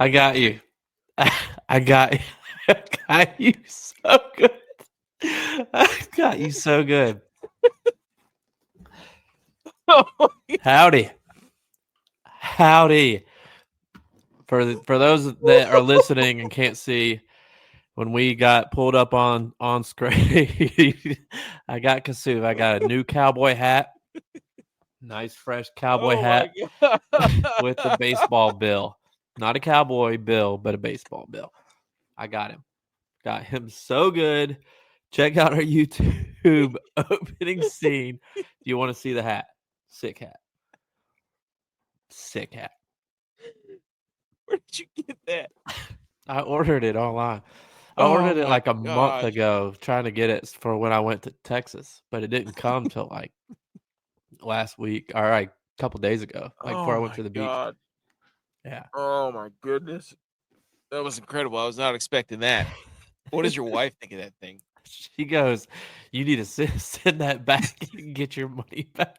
I got you. I got I got you so good. I got you so good. Howdy. Howdy. For those that are listening and can't see, when we got pulled up on screen, I got Kasuf. I got a new cowboy hat. Nice fresh cowboy hat with the baseball bill. Not a cowboy bill, but a baseball bill. I got him. Got him so good. Check out our YouTube opening scene. Do you want to see the hat? Sick hat. Sick hat. Where did you get that? I ordered it online. I ordered it like a month ago, trying to get it for when I went to Texas, but it didn't come till like last week or like a couple days ago, like before I went to the beach. Yeah. Oh my goodness. That was incredible. I was not expecting that. What does your wife think of that thing? She goes, "You need to send that back and get your money back."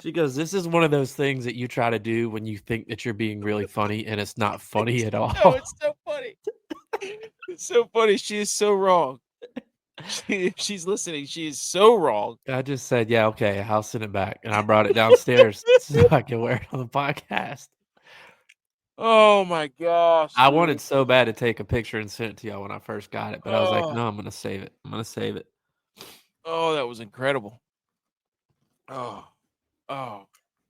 She goes, "This is one of those things that you try to do when you think that you're being really funny, and it's not funny at all." No, it's so funny. It's so funny. She is so wrong. If she's listening, she is so wrong. I just said, "Yeah, okay, I'll send it back," and I brought it downstairs so I can wear it on the podcast. Oh my gosh. I wanted so bad to take a picture and send it to y'all when I first got it, but I was like, "No, I'm gonna save it. I'm gonna save it." Oh, that was incredible.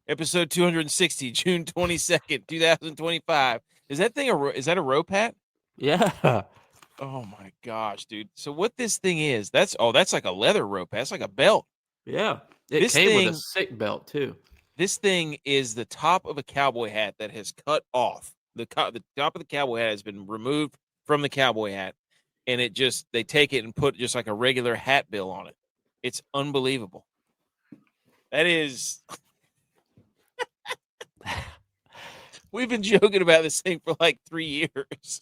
Episode 260, June 22nd, 2025. Is that thing is that a rope hat? Yeah. Oh my gosh, dude. So what this thing is, that's like a leather rope hat. That's like a belt. Yeah. It came with a sick belt too. This thing is the top of a cowboy hat that has cut off. The top of the cowboy hat has been removed from the cowboy hat, and they take it and put just like a regular hat bill on it. It's unbelievable. That is. We've been joking about this thing for like 3 years.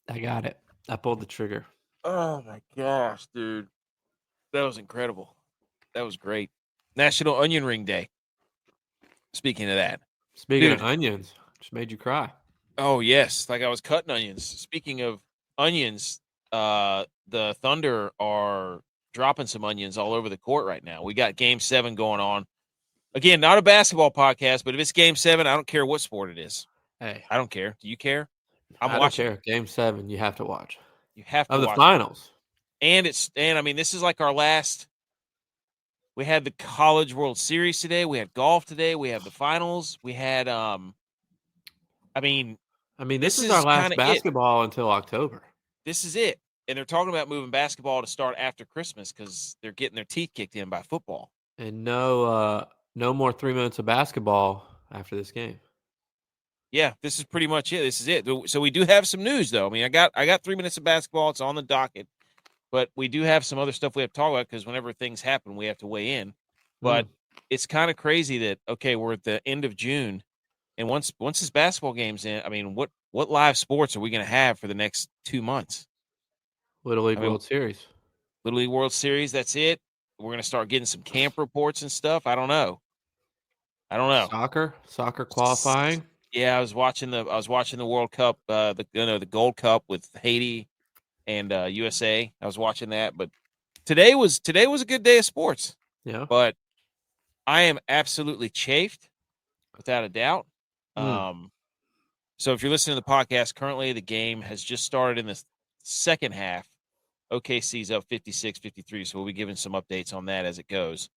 I got it. I pulled the trigger. Oh my gosh, dude. That was incredible. That was great. National Onion Ring Day. Speaking of that. Speaking of onions, just made you cry. Oh, yes. Like I was cutting onions. Speaking of onions, the Thunder are dropping some onions all over the court right now. We got Game 7 going on. Again, not a basketball podcast, but if it's Game 7, I don't care what sport it is. Hey. I don't care. Do you care? I watching. Don't care. Game 7, you have to watch. You have to watch. Of the watch finals. And I mean, this is like our last. We had the College World Series today. We had golf today. We have the finals. We had I mean, this is our last basketball until October. This is it. And they're talking about moving basketball to start after Christmas because they're getting their teeth kicked in by football. And no more 3 minutes of basketball after this game. Yeah, this is pretty much it. This is it. So we do have some news, though. I mean, I got 3 minutes of basketball. It's on the docket. But we do have some other stuff we have to talk about because whenever things happen, we have to weigh in. But it's kind of crazy that, okay, we're at the end of June. And once this basketball game's in, I mean, what live sports are we going to have for the next 2 months? Little League World Series. Little League World Series, that's it. We're going to start getting some camp reports and stuff. I don't know. Soccer qualifying. Yeah, I was watching the World Cup, the Gold Cup with Haiti and USA. I was watching that, but today was a good day of sports. Yeah. But I am absolutely chafed, without a doubt. So if you're listening to the podcast currently, the game has just started in the second half. OKC's up 56-53, so we'll be giving some updates on that as it goes.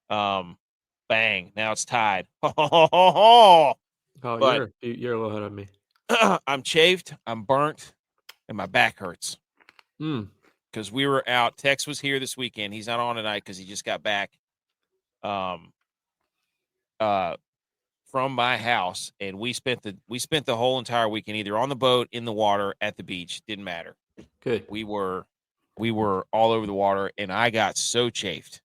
Bang! Now it's tied. Oh, you're a little ahead of me. I'm chafed. I'm burnt, and my back hurts. Because we were out. Tex was here this weekend. He's not on tonight because he just got back from my house, and we spent the whole entire weekend either on the boat, in the water, at the beach. Didn't matter. Good. We were all over the water, and I got so chafed.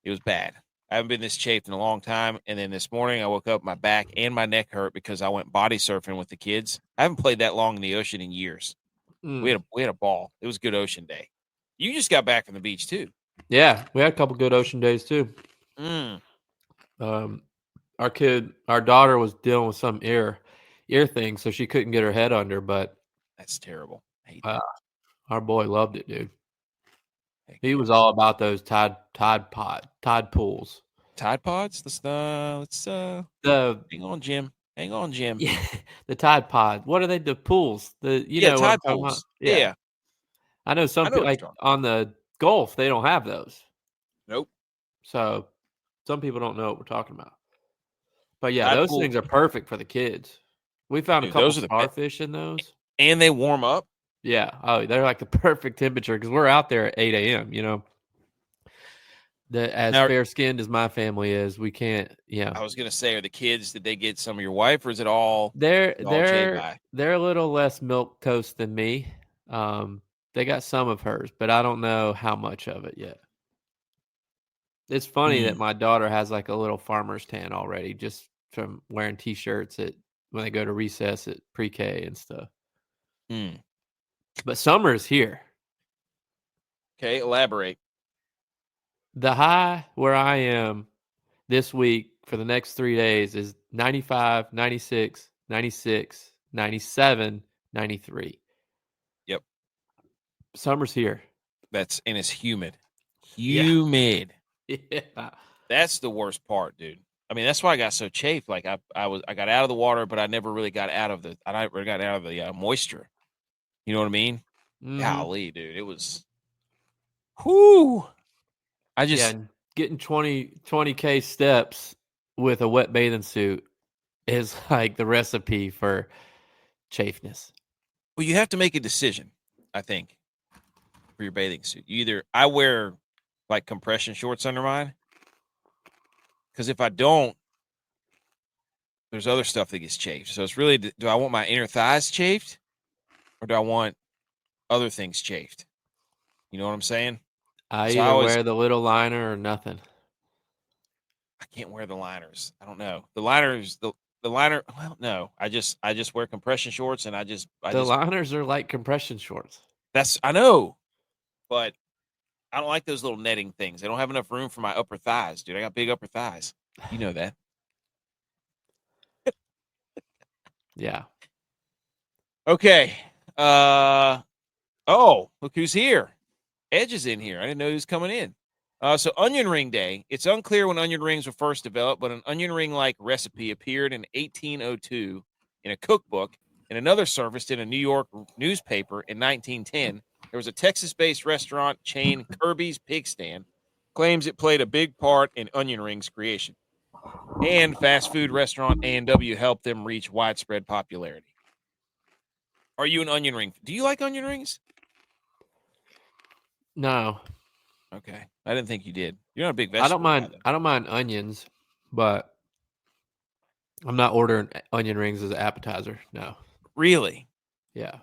It was bad. I haven't been this chafed in a long time. And then this morning I woke up, my back and my neck hurt because I went body surfing with the kids. I haven't played that long in the ocean in years. We had a ball. It was a good ocean day. You just got back from the beach too. Yeah, we had a couple good ocean days too. Mm. Our daughter was dealing with some ear ear thing, so she couldn't get her head under. But That's terrible. I hate uh, that. our boy loved it, dude. Heck He yeah. was all about those Tide pools. Tide Pods. Let's The hang on, Jim. Hang on, Jim. yeah, the Tide Pod. What are they? The pools. You Yeah, know what I'm Tide talking about? Pools. Yeah, Yeah, I know I some know people what like you're talking. on the Gulf. They don't have those, Nope. so some people don't know what we're talking about. But yeah, Tide those Pool, things are perfect for the kids. We found a dude. couple Those are the best, starfish in those. and they warm up. Yeah. Oh, they're like the perfect temperature because we're out there at 8 a.m. You know, as Now, fair skinned as my family is, we can't. I was gonna say, are the kids? Did they get some of your wife, or is it all They're J they're by? they're a little less milk toast than me. They got some of hers, but I don't know how much of it yet. It's funny that my daughter has like a little farmer's tan already just from wearing t-shirts at when they go to recess at pre-K and stuff. Mm. But summer's here. Okay, elaborate. The high where I am this week for the next 3 days is 95, 96, 96, 97, 93. Yep, Summer's here. and it's humid. Yeah. Humid. Yeah. That's the worst part, dude. I mean, that's why I got so chafed. Like I got out of the water, but I never really got out of the. I never got out of the moisture. You know what I mean? Mhm. Golly, dude, it was. Whoo! I Yeah, just and getting 20K steps with a wet bathing suit is like the recipe for chafeness. well, you have to make a decision. I think for your bathing suit, I wear like compression shorts under mine because if I don't, there's other stuff that gets chafed. So it's really, do I want my inner thighs chafed, or do I want other things chafed? You know what I'm saying? I So either wear the little liner or nothing. I can't wear the liners. I don't know. The liners, the liner. Well, no, I just wear compression shorts, and The liners are like compression shorts. I know, but I don't like those little netting things. They don't have enough room for my upper thighs, dude. I got big upper thighs. You know that. Yeah. Okay. Look who's here. Edge is in here. I didn't know he was coming in. So onion ring day. It's unclear when onion rings were first developed, but an onion ring like recipe appeared in 1802 in a cookbook, and another surfaced in a New York newspaper in 1910. There was a Texas-based restaurant chain, Kirby's Pig Stand, claims it played a big part in onion rings creation. And fast food restaurant A&W helped them reach widespread popularity. Are you an onion ring? Do you like onion rings? No. Okay. I didn't think you did. You're not a big vegetable I don't mind guy, though. I don't mind onions, but I'm not ordering onion rings as an appetizer. No. Really? Yeah.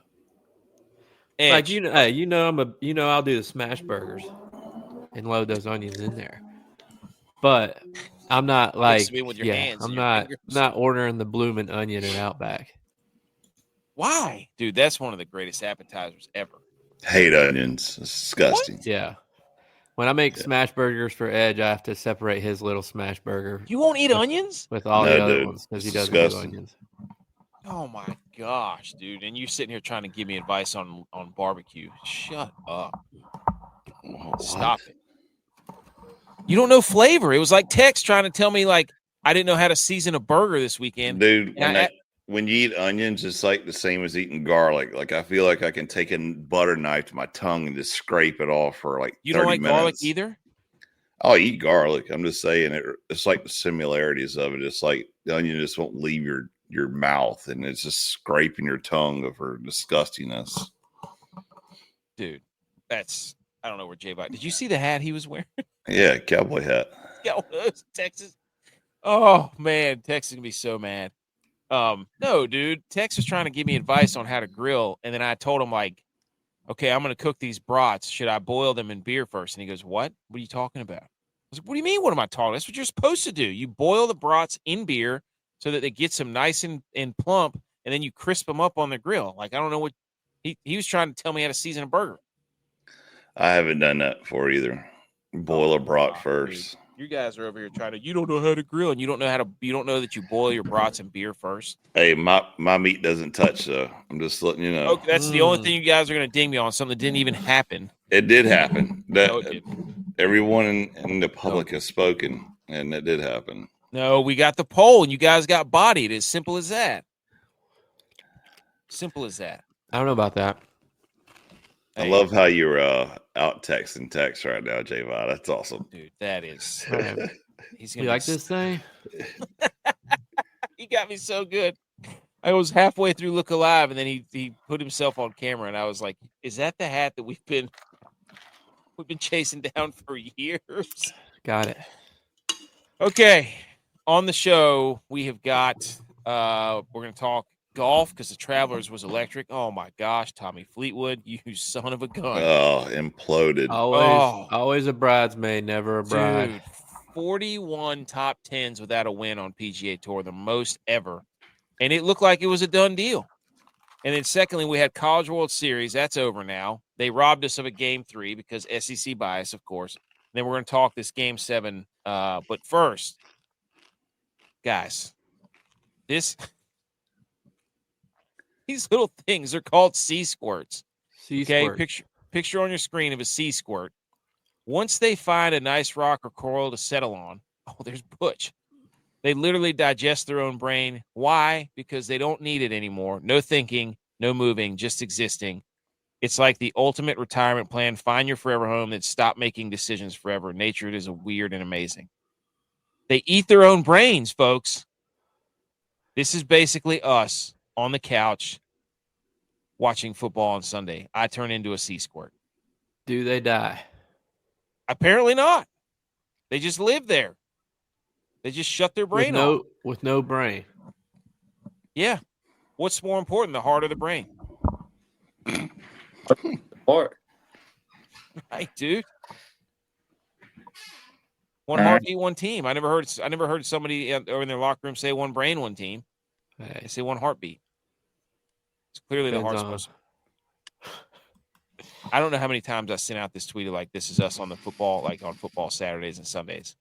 Like Edge. I'll do the smash burgers and load those onions in there. But I'm not Mix them in like with your hands I'm and your not fingers. not ordering the blooming onion and Outback. Why? Dude, that's one of the greatest appetizers ever. Hate onions. It's disgusting. Yeah. When I make smash burgers for Edge, I have to separate his little smash burger You won't eat onions? with all No, the other dude. ones because he It's doesn't do disgusting. onions. Oh my gosh, dude. And you sitting here trying to give me advice on barbecue. Shut up. Stop it. You don't know flavor. It was like Tex trying to tell me like I didn't know how to season a burger this weekend. Dude, And when you eat onions, it's like the same as eating garlic. Like I feel like I can take a butter knife to my tongue and just scrape it off for like you 30 don't like minutes. garlic either? I'll eat garlic. I'm just saying it's like the similarities of it. It's like the onion just won't leave your mouth and it's just scraping your tongue over disgustingness. Dude, I don't know where J-Bot. Did you see the hat he was wearing? Yeah, cowboy hat. Yeah, Texas. Oh man, Tex is gonna be so mad. No, dude. Tex was trying to give me advice on how to grill, and then I told him like, okay, I'm gonna cook these brats. Should I boil them in beer first? And he goes, what? What are you talking about? I was like, what do you mean? What am I talking? That's what you're supposed to do. You boil the brats in beer so that they get some nice and plump, and then you crisp them up on the grill. Like I don't know what he was trying to tell me how to season a burger. I haven't done that before either. Boil a brat first. Dude. You guys are over here trying to. You don't know how to grill, and you don't know that you boil your brats in beer first. Hey, my meat doesn't touch, so I'm just letting you know. Okay, that's the only thing you guys are going to ding me on. Something that didn't even happen. It did happen. No, it didn't. Everyone in the public has spoken, and it did happen. No, we got the poll, and you guys got bodied. As simple as that. Simple as that. I don't know about that. I love how you're out texting text right now, J-Vi. That's awesome. Dude, that is. He's gonna You like this thing? He got me so good. I was halfway through Look Alive, and then he put himself on camera, and I was like, "Is that the hat that we've been chasing down for years?" Got it. Okay, on the show we have got. We're gonna talk golf because the Travelers was electric. Oh my gosh, Tommy Fleetwood, you son of a gun! Oh, imploded. Always a bridesmaid, never a bride. Dude, 41 top 10s without a win on PGA Tour, the most ever. And it looked like it was a done deal. And then secondly, we had College World Series. That's over now. They robbed us of a game 3 because SEC bias, of course. And then we're going to talk this game 7. But first, guys, these little things are called sea squirts. Okay, picture on your screen of a sea squirt. Once they find a nice rock or coral to settle on, there's Butch. They literally digest their own brain. Why? Because they don't need it anymore. No thinking, no moving, just existing. It's like the ultimate retirement plan. Find your forever home, then stop making decisions forever. Nature is weird and amazing. They eat their own brains, folks. This is basically us on the couch watching football on Sunday. I turn into a sea squirt. Do they die? Apparently not. They just live there. They just shut their brain off. With no brain. Yeah. What's more important, the heart or the brain? Heart. Right, dude. One heartbeat, one team. I never heard somebody in their locker room say one brain, one team. They say one heartbeat. It's clearly the heart's supposed to. I don't know how many times I sent out this tweet like this is us on the football, like on football Saturdays and Sundays.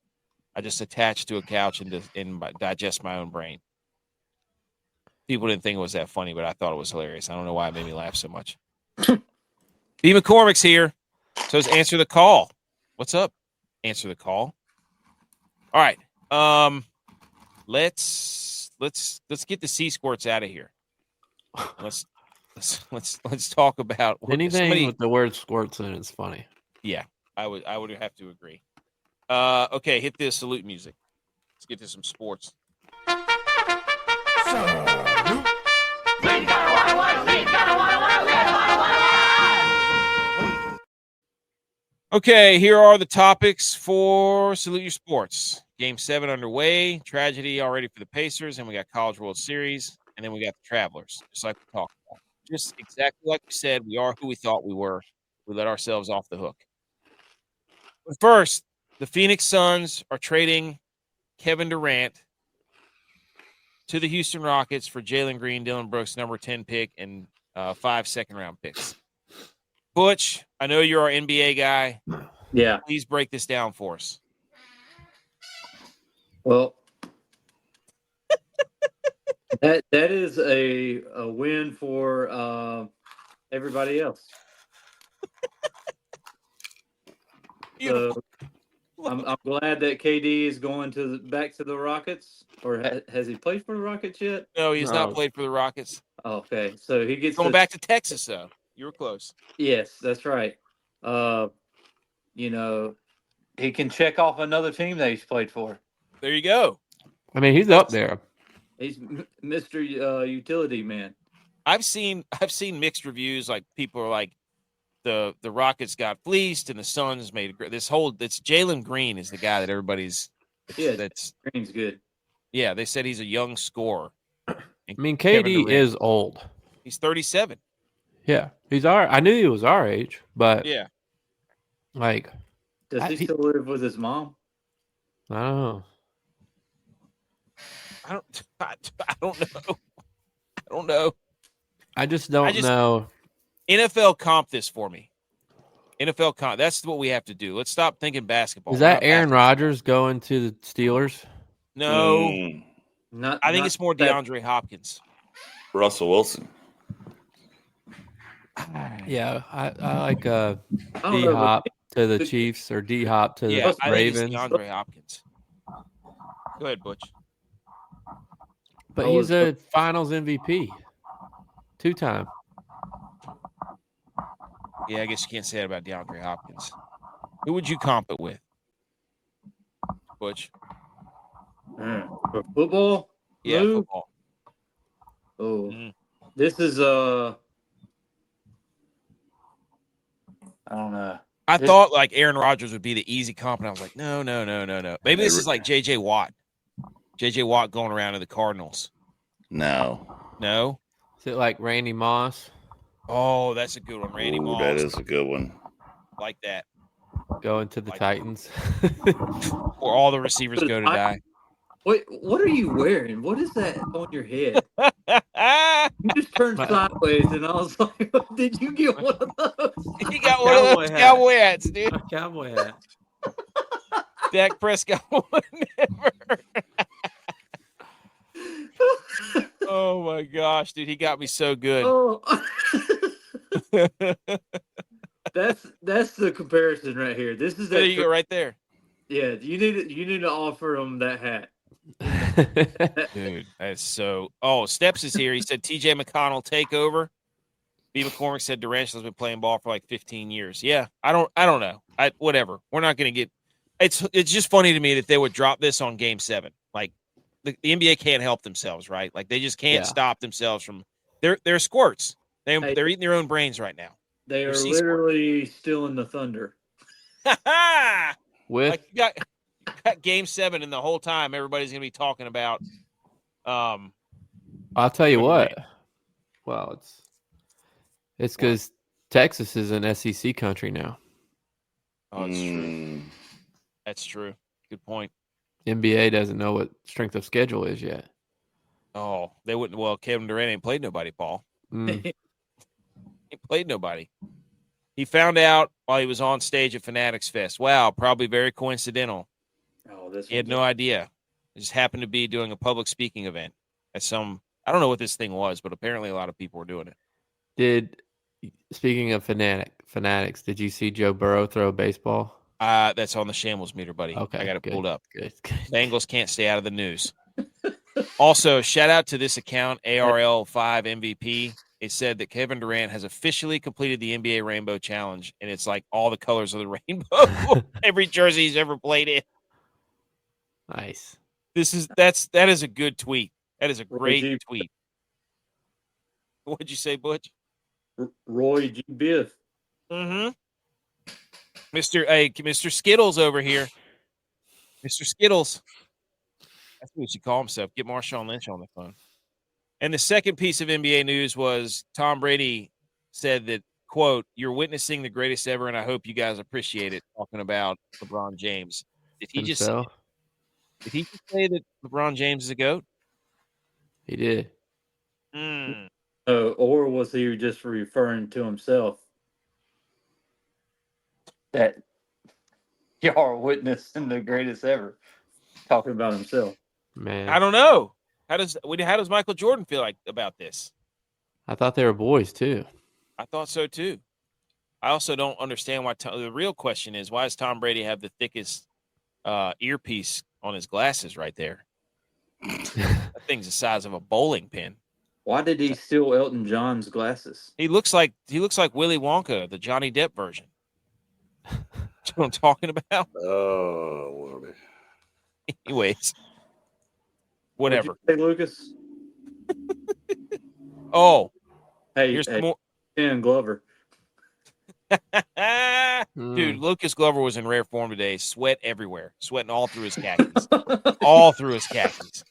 I just attach to a couch and digest my own brain. People didn't think it was that funny, but I thought it was hilarious. I don't know why it made me laugh so much. B. McCormick's here. So it's answer the call. What's up? Answer the call. All right. Let's get the sea squirts out of here. Let's talk about anything with the word squirts in it's funny. Yeah, I would have to agree. Okay, hit the salute music. Let's get to some sports. Okay, here are the topics for Salute Your Sports. Game 7 underway. Tragedy already for the Pacers, and we got College World Series, and then we got the Travelers, just like we talked about. Just exactly like we said, we are who we thought we were. We let ourselves off the hook. But first, the Phoenix Suns are trading Kevin Durant to the Houston Rockets for Jalen Green, Dylan Brooks, number 10 pick, and 5 second-round picks. Butch, I know you're our NBA guy. Yeah. Please break this down for us. Well, that is a win for everybody else. So I'm glad that KD is going back to the Rockets. Or has he played for the Rockets yet? No, he's not played for the Rockets. Okay, so he gets going back to Texas, though. You were close. Yes, that's right. He can check off another team that he's played for. There you go. I mean, he's up there. He's Mr. Utility man. I've seen mixed reviews. Like people are like, the Rockets got fleeced and the Suns made this whole. It's Jalen Green is the guy that everybody's. Yeah, that's Green's good. Yeah, they said he's a young scorer. I mean, KD is old. He's 37. Yeah, he's I knew he was our age, but yeah, like, does he still live with his mom? I don't know. I don't know. I don't know. I just don't know. NFL comp this for me. NFL that's what we have to do. Let's stop thinking basketball. Is We're that not Aaron basketball. Rodgers going to the Steelers? No, I think Not it's more that- DeAndre Hopkins. Russell Wilson. Yeah, I like I don't D know, Hop but to the Chiefs or D Hop to Yeah, the I think it's Ravens. DeAndre Hopkins. Go ahead, Butch. But I he's was- a Finals MVP, 2-time. Yeah, I guess you can't say that about DeAndre Hopkins. Who would you comp it with? Butch. for football. Yeah, Lou? football. Oh, Mhm. this is I don't know. I This- thought like Aaron Rodgers would be the easy comp, and I was like, no. Maybe this is like J.J. Watt. J.J. Watt going around to the Cardinals. No. No? Is it like Randy Moss Oh, that's a good one. Randy Ooh, Moss. that is a good one. Like that. going to the Like- Titans? Or all the receivers go to die. Wait, what are you wearing? What is that on your head? You just turned My- sideways, and I was like, "Did you get one of those?" He got one of Cowboy those hat. cowboy hats, dude. A cowboy hat. Dak Prescott won never. Oh my gosh, dude, he got me so good. Oh, that's the comparison right here. This is There that. you go, right there, Yeah, you need to offer him that hat. dude. That's so. Oh, Steps is here. He said T.J. McConnell take over. B. McCormick said Durant's been playing ball for like 15 years. Yeah, I don't know. Whatever. We're not going to get. It's just funny to me that they would drop this on Game 7. Like the NBA can't help themselves, right? Like they just can't Yeah. stop themselves from. They're squirts. Hey. They're eating their own brains right now. They are They're sea literally stealing the thunder. With Like you got Game 7, and the whole time everybody's going to be talking about. I'll tell you Kevin what. Durant. Well, it's because Texas is an SEC country now. Oh, it's true. Mm, That's true. Good point. NBA doesn't know what strength of schedule is yet. Oh, they wouldn't. Well, Kevin Durant ain't played nobody, Paul. Mm. He played nobody. He found out while he was on stage at Fanatics Fest. Wow, probably very coincidental. Oh, this He had no idea. He just happened to be doing a public speaking event at some. I don't know what this thing was, but apparently a lot of people were doing it. Speaking of fanatics, did you see Joe Burrow throw a baseball? That's on the Shambles Meter, buddy. Okay, I got it good. pulled up. Good. Bengals can't stay out of the news. Also, shout out to this account, ARL5 MVP. It said that Kevin Durant has officially completed the NBA Rainbow Challenge, and it's like all the colors of the rainbow. Every jersey he's ever played in. Nice. That is a good tweet. That is a great Roy G. tweet. What'd you say, Butch? Roy G. Biff. Mm-hmm. Mr. Skittles over here. Mr. Skittles. That's what he should call himself. Get Marshawn Lynch on the phone. And the second piece of NBA news was Tom Brady said that, quote, "You're witnessing the greatest ever, and I hope you guys appreciate it," talking about LeBron James. Did he just say that LeBron James is a GOAT? He did. Mm. Or was he just referring to himself? That y'all are witnessing the greatest ever. Talking about himself. Man, I don't know. How does Michael Jordan feel like about this? I thought they were boys too. I thought so too. I also don't understand why. The real question is, why does Tom Brady have the thickest earpiece on his glasses right there? That thing's the size of a bowling pin. Why did he steal Elton John's glasses? He looks like Willy Wonka, the Johnny Depp version. You know what I'm talking about? oh, Lordy. Anyways, whatever. Hey, Lucas. Oh, Hey, here's more. Ken Glover. Dude, Lucas Glover was in rare form today. Sweat everywhere, sweating all through his khakis, all through his khakis.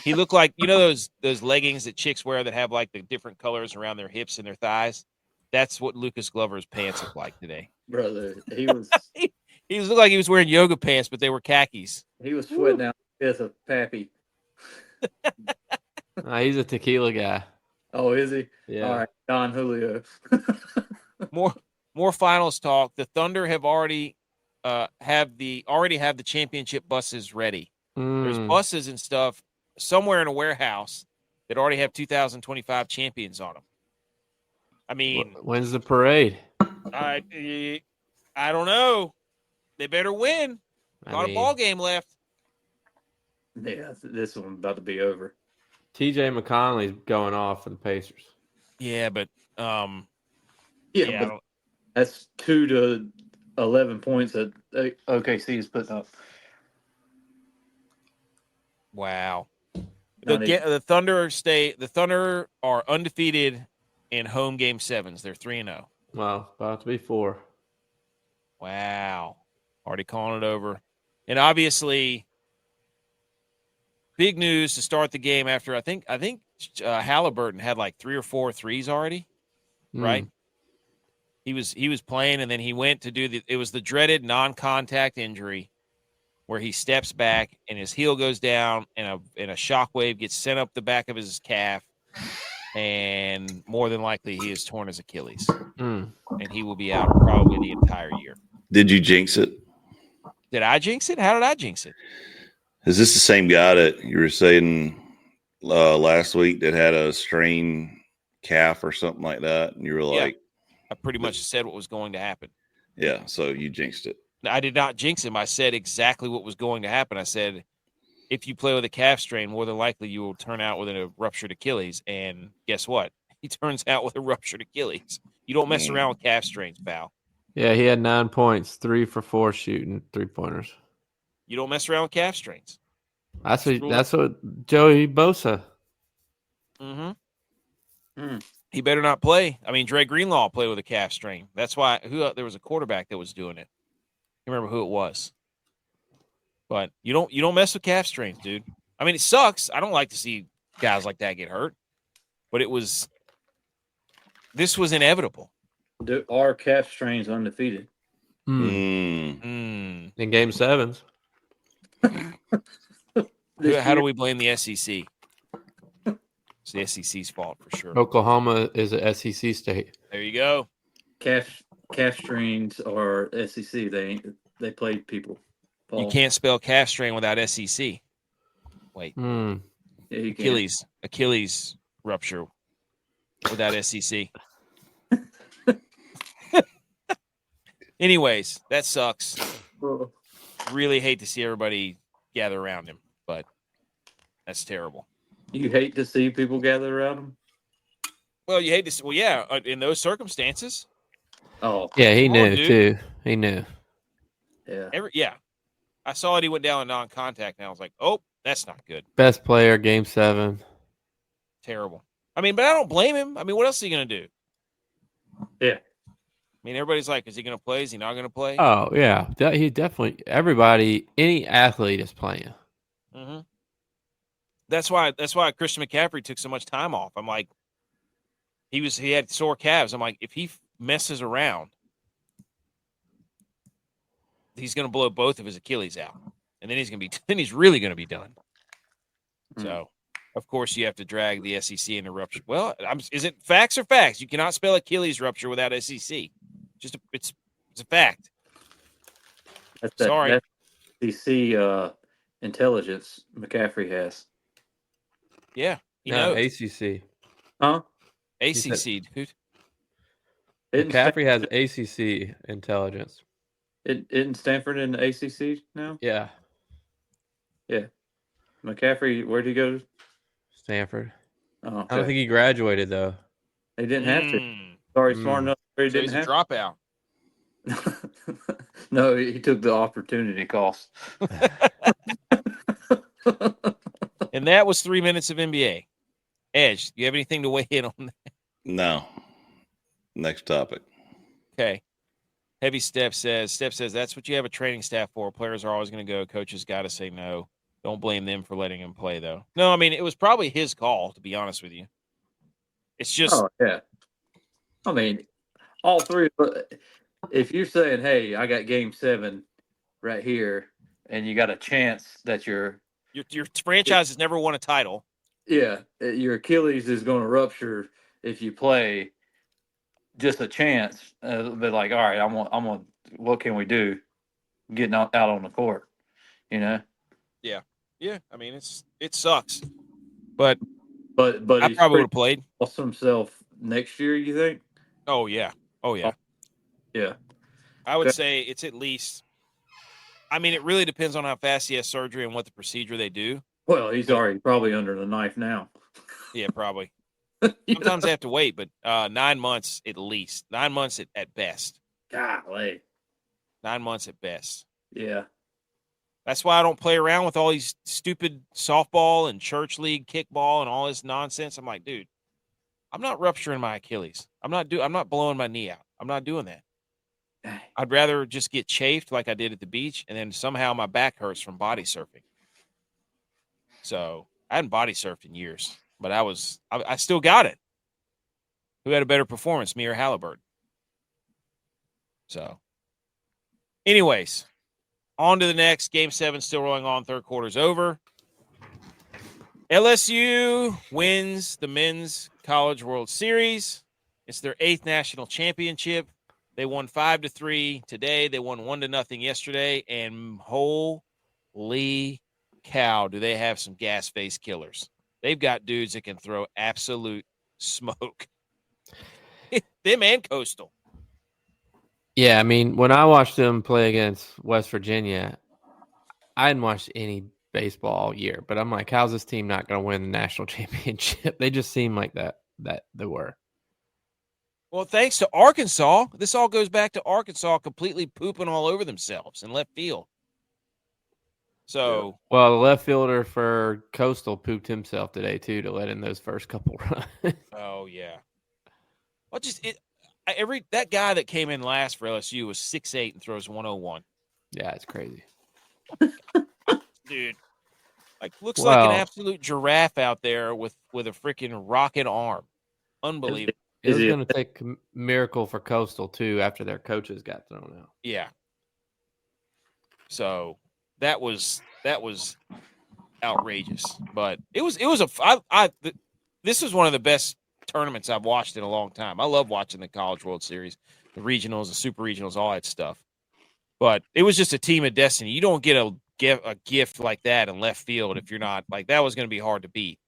He looked like, you know, those leggings that chicks wear that have like the different colors around their hips and their thighs. That's what Lucas Glover's pants look like today. Brother, he was He looked like he was wearing yoga pants, but they were khakis. sweating out as a pappy. He's a tequila guy. Oh, is he? Yeah. All right, Don Julio. More more finals talk. The Thunder have already have the championship buses ready. There's buses and stuff somewhere in a warehouse that already have 2025 champions on them. I mean, when's the parade? I don't know. They better win. Got a ball game left. Yeah, this one's about to be over. TJ McConnell's going off for the Pacers. Yeah, but but that's 2 to 11 points that OKC is putting up. Wow. The Thunder are undefeated in home game 7s. They're 3-0. Wow, about to be 4. Wow. Already calling it over. And obviously, big news to start the game after I think Halliburton had like 3 or 4 threes already, right? He was playing, and then he went to do it was the dreaded non-contact injury where he steps back and his heel goes down and a shockwave gets sent up the back of his calf, and more than likely he has torn his Achilles, and he will be out probably the entire year. Did you jinx it? Did I jinx it? How did I jinx it? Is this the same guy that you were saying last week that had a strained calf or something like that? And you were like, I pretty much said what was going to happen. Yeah, so you jinxed it. I did not jinx him. I said exactly what was going to happen. I said, if you play with a calf strain, more than likely you will turn out with a ruptured Achilles. And guess what? He turns out with a ruptured Achilles. You don't mess around with calf strains, pal. Yeah, he had 9 points, 3 for 4 shooting 3-pointers. You don't mess around with calf strains. That's what Joey Bosa. He better not play. I mean, Dre Greenlaw played with a calf strain. That's why there was a quarterback that was doing it. I remember who it was. But you don't mess with calf strains, dude. I mean, it sucks. I don't like to see guys like that get hurt. But this was inevitable. Our calf strains undefeated. In game 7s. How do we blame the SEC? It's the SEC's fault for sure. Oklahoma is an SEC state. There you go. Calf strains are SEC. They play people. Paul. You can't spell calf strain without SEC. Wait. Yeah, Achilles rupture without SEC. Anyways, that sucks. Really hate to see everybody gather around him, but that's terrible. You hate to see people gather around him? Well, you hate to see, in those circumstances. Oh. Yeah, he knew too. He knew. Yeah. I saw it. He went down in non-contact, and I was like, oh, that's not good. Best player, game 7. Terrible. I mean, but I don't blame him. I mean, what else is he going to do? Yeah. I mean, everybody's like, is he going to play? Is he not going to play? Oh, yeah. He definitely, any athlete is playing. Mm-hmm. That's why Christian McCaffrey took so much time off. I'm like, he had sore calves. I'm like, if he messes around, he's going to blow both of his Achilles out, and then he's really going to be done. So, of course, you have to drag the SEC into rupture. Well, is it facts or facts? You cannot spell Achilles rupture without SEC. It's a fact. Sorry. That's SEC intelligence McCaffrey has. Yeah, he knows. ACC. Huh? ACC, dude. McCaffrey has ACC intelligence. Isn't Stanford in the ACC now? Yeah. Yeah. McCaffrey, where'd he go? Stanford. Oh, okay. I don't think he graduated, though. He didn't have to. Sorry, smart enough. He didn't have a dropout. No, he took the opportunity cost. And that was 3 minutes of NBA. Edge, do you have anything to weigh in on that? No. Next topic. Okay. Heavy Steph says, that's what you have a training staff for. Players are always going to go. Coaches got to say no. Don't blame them for letting him play, though. No, I mean, it was probably his call, to be honest with you. It's just. Oh, yeah. I mean, all three. If you're saying, hey, I got game 7 right here, and you got a chance that your franchise has never won a title. Yeah, your Achilles is going to rupture if you play. just a chance. But like, all right, what can we do? Getting out on the court, you know. Yeah. I mean, it sucks, but But I he's probably would pretty have played. lost himself next year. You think? Oh yeah. Yeah. I would Okay. say it's at least. I mean, it really depends on how fast he has surgery and what the procedure they do. Well, he's already probably under the knife now. Yeah, probably. You Sometimes know? they have to wait, but 9 months at least. 9 months at best. Golly. 9 months at best. Yeah. That's why I don't play around with all these stupid softball and church league kickball and all this nonsense. I'm like, dude, I'm not rupturing my Achilles. I'm not blowing my knee out. I'm not doing that. I'd rather just get chafed like I did at the beach, and then somehow my back hurts from body surfing. So I hadn't body surfed in years, but I still got it. Who had a better performance, me or Halliburton? So, anyways, on to the next. Game 7 still rolling on. Third quarter's over. LSU wins the Men's College World Series. It's their 8th national championship. They won 5-3 today. They won 1-0 yesterday. And holy cow, do they have some gas face killers. They've got dudes that can throw absolute smoke. Them and Coastal. Yeah, I mean, when I watched them play against West Virginia, I hadn't watched any baseball all year, but I'm like, how's this team not going to win the national championship? They just seem like that they were. Well, thanks to Arkansas. This all goes back to Arkansas completely pooping all over themselves in left field. So, well, the left fielder for Coastal pooped himself today too to let in those first couple runs. oh yeah. Well, that guy that came in last for LSU was 6'8" and throws 101. Yeah, it's crazy, dude. Like looks like an absolute giraffe out there with a freaking rocket arm. Unbelievable. It was going to take a miracle for Coastal too after their coaches got thrown out. Yeah. So that was outrageous, but this was one of the best tournaments I've watched in a long time. I love watching the College World Series, the regionals, the super regionals, all that stuff. But it was just a team of destiny. You don't get a gift like that in left field if you're not like that was going to be hard to beat.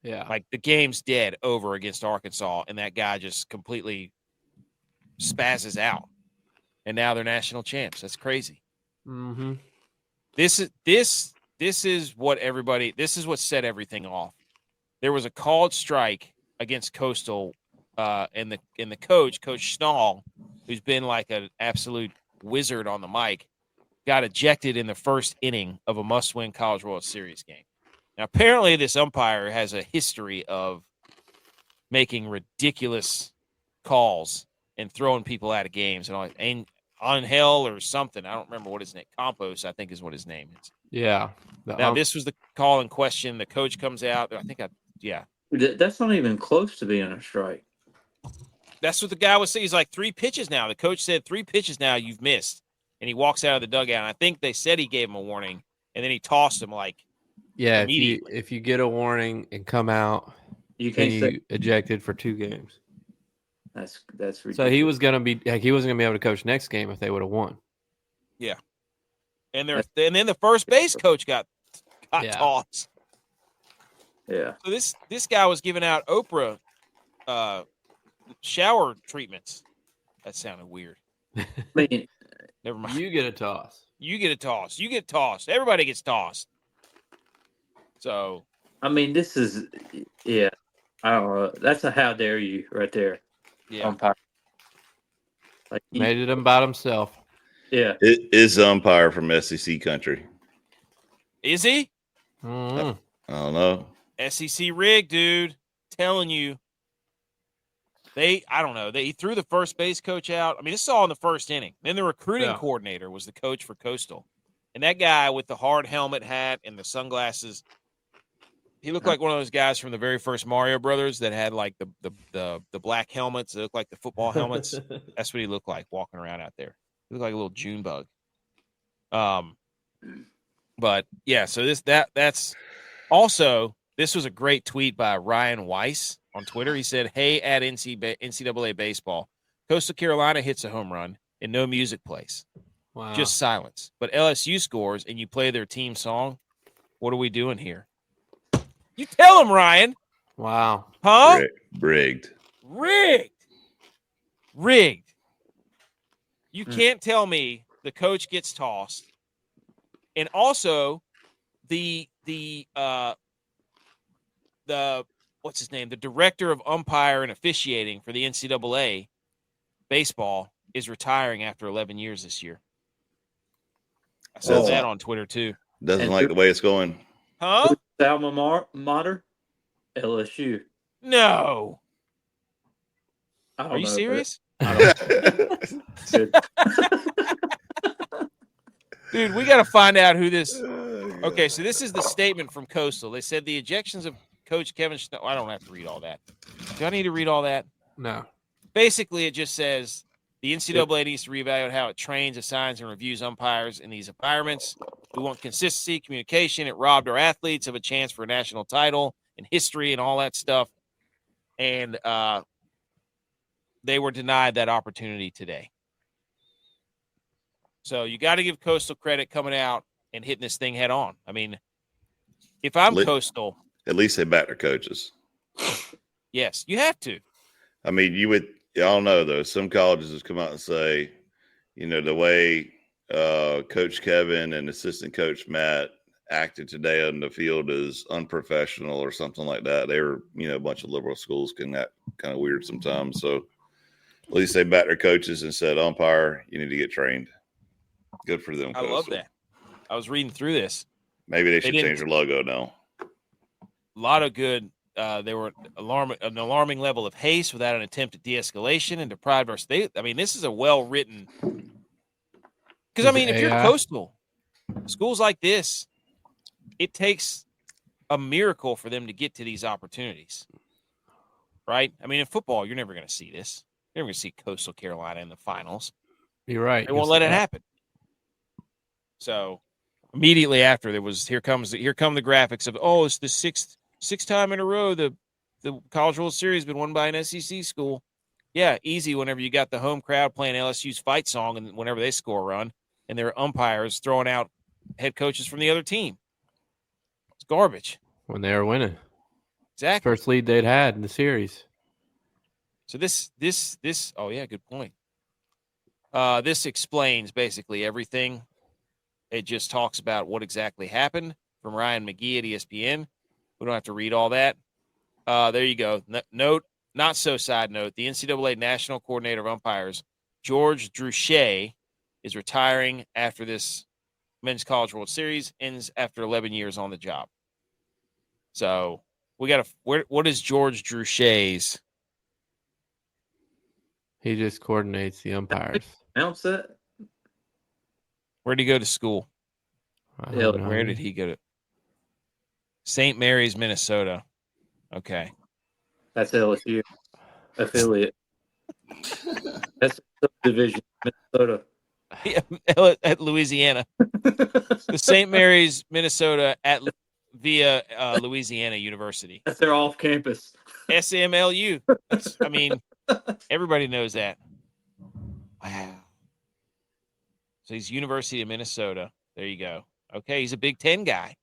Yeah. Like the game's dead over against Arkansas, and that guy just completely spazzes out. And now they're national champs. That's crazy. Mm-hmm. This is what set everything off. There was a called strike against Coastal, and the Coach Schnall, who's been like an absolute wizard on the mic, got ejected in the first inning of a must-win College World Series game. Now, apparently, this umpire has a history of making ridiculous calls and throwing people out of games and all. And Angel or something, I don't remember what his name. Campos, I think, is what his name is. Yeah. Now, this was the call in question. The coach comes out. That's not even close to being a strike. That's what the guy was saying. He's like 3 pitches now. The coach said 3 pitches now you've missed, and he walks out of the dugout. And I think they said he gave him a warning, and then he tossed him like. Yeah, if you get a warning and come out, you ejected for 2 games. That's ridiculous. So he wasn't gonna be able to coach next game if they would have won. Yeah, and then the first base coach got tossed. Yeah. So this guy was giving out Oprah shower treatments. That sounded weird. I mean, never mind. You get a toss. You get tossed. Everybody gets tossed. So, I mean, this is, I don't know. That's a how dare you right there. Yeah. Umpire. Like made it about himself. Yeah. It is umpire from SEC country. Is he? Mm-hmm. I don't know. SEC rig, dude. Telling you. I don't know. He threw the first base coach out. I mean, this is all in the first inning. Then the recruiting coordinator was the coach for Coastal. And that guy with the hard helmet hat and the sunglasses, he looked like one of those guys from the very first Mario Brothers that had like the black helmets. They looked like the football helmets. That's what he looked like walking around out there. He looked like a little June bug. But yeah, so that's also, this was a great tweet by Ryan Weiss on Twitter. He said, "Hey, at NCAA baseball, Coastal Carolina hits a home run and no music plays. Wow. Just silence. But LSU scores and you play their team song. What are we doing here? You tell them, Ryan. Wow. Huh? Rigged. Rigged. You can't tell me the coach gets tossed. And also the what's his name? The director of umpire and officiating for the NCAA baseball is retiring after 11 years this year. I saw that on Twitter too. Doesn't like the way it's going. Huh? Alma mater? LSU. No. I don't Are you know, serious? Dude. Dude, we got to find out who this. Okay, so this is the statement from Coastal. They said the ejections of Coach Kevin Snow. I don't have to read all that. Do I need to read all that? No. Basically, it just says the NCAA needs to reevaluate how it trains, assigns, and reviews umpires in these environments. We want consistency, communication. It robbed our athletes of a chance for a national title and history and all that stuff. And they were denied that opportunity today. So you got to give Coastal credit coming out and hitting this thing head on. I mean, if I'm Coastal. At least they back their coaches. Yes, you have to. I mean, I don't know, though. Some colleges have come out and say, the way Coach Kevin and assistant coach Matt acted today on the field is unprofessional or something like that. They were, a bunch of liberal schools can act kind of weird sometimes. So at least they backed their coaches and said, umpire, you need to get trained. Good for them. I love that. I was reading through this. Maybe they should change their logo now. A lot of good. They were an alarming level of haste without an attempt at de-escalation and deprived our state. I mean, this is a well-written. Because, if you're Coastal, schools like this, it takes a miracle for them to get to these opportunities. Right? I mean, in football, you're never going to see this. You're never going to see Coastal Carolina in the finals. You're right. They won't let it happen. So immediately after here come the graphics of it's the sixth time in a row the College World Series has been won by an SEC school. Yeah, easy whenever you got the home crowd playing LSU's fight song and whenever they score a run and their umpires throwing out head coaches from the other team. It's garbage. When they were winning. Exactly. First lead they'd had in the series. So this oh yeah, good point. This explains basically everything. It just talks about what exactly happened from Ryan McGee at ESPN. We don't have to read all that. There you go. Note, not so side note, the NCAA National Coordinator of Umpires, George Druchet, is retiring after this Men's College World Series, ends after 11 years on the job. So we got what is George Druchet's? He just coordinates the umpires. Announce that. Where'd he go to school? Where did he go to? St. Mary's, Minnesota. Okay. That's LSU affiliate. That's subdivision, Minnesota. Yeah, at Louisiana. The St. Mary's, Minnesota via Louisiana University. That's their off campus. SMLU. Everybody knows that. Wow. So he's University of Minnesota. There you go. Okay, he's a Big Ten guy.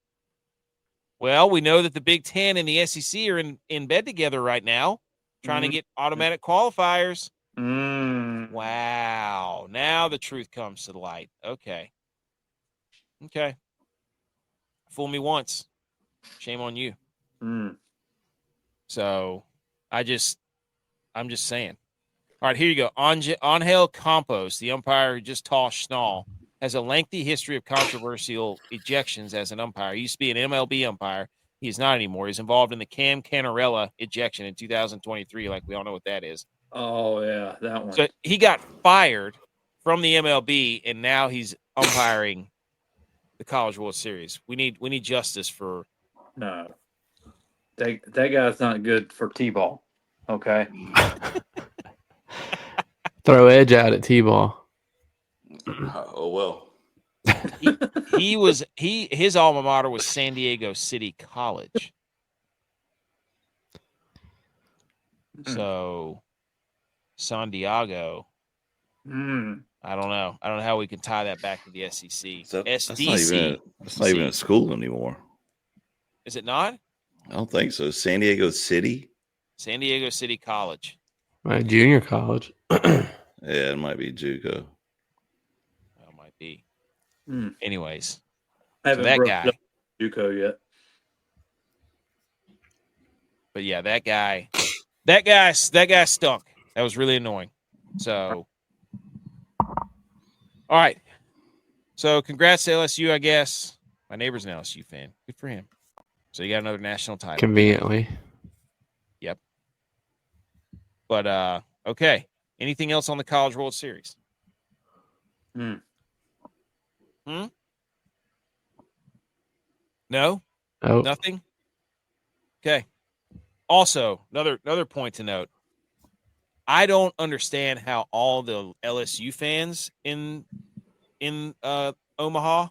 Well, we know that the Big Ten and the SEC are in bed together right now, trying to get automatic qualifiers. Wow. Now the truth comes to the light. Okay. Fool me once. Shame on you. So I'm just saying. All right, here you go. Angel Campos, the umpire who just tossed Schnall, has a lengthy history of controversial ejections as an umpire. He used to be an MLB umpire. He is not anymore. He's involved in the Cam Canarella ejection in 2023, like we all know what that is. Oh, yeah, that one. So he got fired from the MLB, and now he's umpiring the College World Series. We need justice for. No, that guy's not good for T-ball. Okay. Throw edge out at T-ball. Oh well. His alma mater was San Diego City College. San Diego. Hmm. I don't know. I don't know how we can tie that back to the SEC. So that's not SDC. even a school anymore. Is it not? I don't think so. San Diego City. San Diego City College. My junior college. Yeah, it might be JUCO. That might be. Hmm. Anyways, I haven't that broke guy. up JUCO yet. But yeah, that guy stunk. That was really annoying. So, all right. So, congrats to LSU, I guess. My neighbor's an LSU fan. Good for him. So, you got another national title. Conveniently. Yep. But, okay. Anything else on the College World Series? Hmm. No? Oh, Nothing? Okay. Also, another point to note. I don't understand how all the LSU fans in Omaha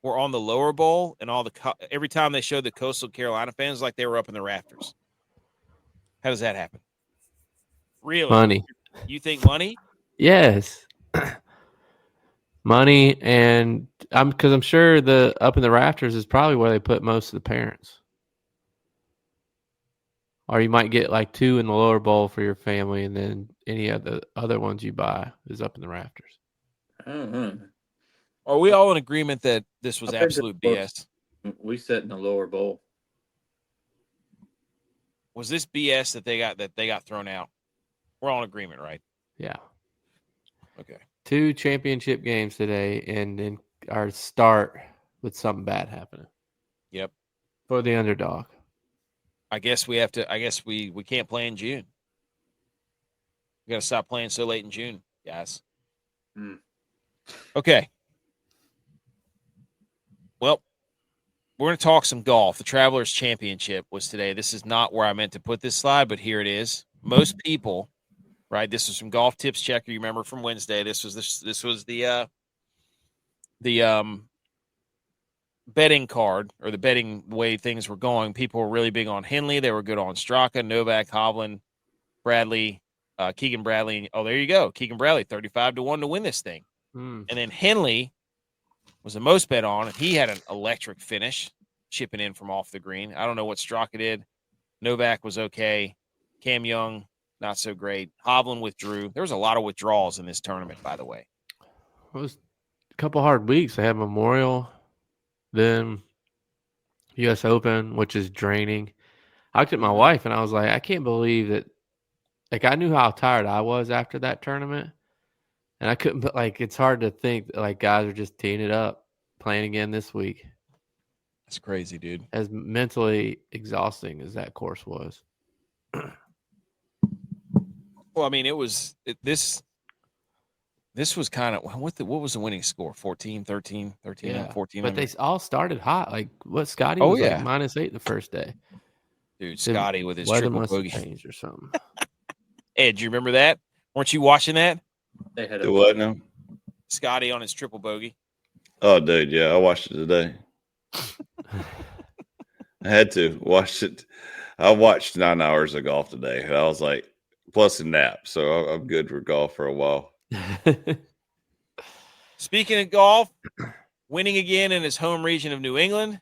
were on the lower bowl, and every time they showed the Coastal Carolina fans like they were up in the rafters. How does that happen? Really? money. You think money? Yes. Money, and I'm sure the up in the rafters is probably where they put most of the parents. Or you might get like 2 in the lower bowl for your family, and then any of the other ones you buy is up in the rafters. I don't know. Are we all in agreement that this was I think absolute this BS? We sat in the lower bowl. Was this BS that they got thrown out? We're all in agreement, right? Yeah. Okay. 2 championship games today, and then our start with something bad happening. Yep. For the underdog. I guess we have to. I guess we can't play in June. We got to stop playing so late in June, guys. Okay. Well, we're going to talk some golf. The Travelers Championship was today. This is not where I meant to put this slide, but here it is. Most people, right? This was from Golf Tips Checker. You remember from Wednesday. This was the betting card, or the betting way things were going. People were really big on Henley. They were good on Straka, Novak, Hovland, Bradley, Keegan Bradley. Oh, there you go. Keegan Bradley, 35-1 to win this thing. And then Henley was the most bet on, and he had an electric finish, chipping in from off the green. I don't know what Straka did. Novak was okay. Cam Young, not so great. Hovland withdrew. There was a lot of withdrawals in this tournament, by the way. It was a couple hard weeks. They had Memorial, then U.S. Open, which is draining. I looked at my wife, and I was like, I can't believe that. Like, I knew how tired I was after that tournament, and I couldn't. But like, it's hard to think that, like, guys are just teeing it up, playing again this week. That's crazy, dude. As mentally exhausting as that course was. Well, I mean, this was kind of what was the winning score? 14, 13, 13, 14. But they all started hot. Like, what Scotty was like -8 the first day. Dude, Scotty with his weather triple must have bogey changed or something. Ed, do you remember that? Weren't you watching that? They had Do what now? Scotty on his triple bogey. Oh, dude, yeah, I watched it today. I had to watch it. I watched 9 hours of golf today, and I was like, plus a nap, so I'm good for golf for a while. Speaking of golf, winning again in his home region of New England,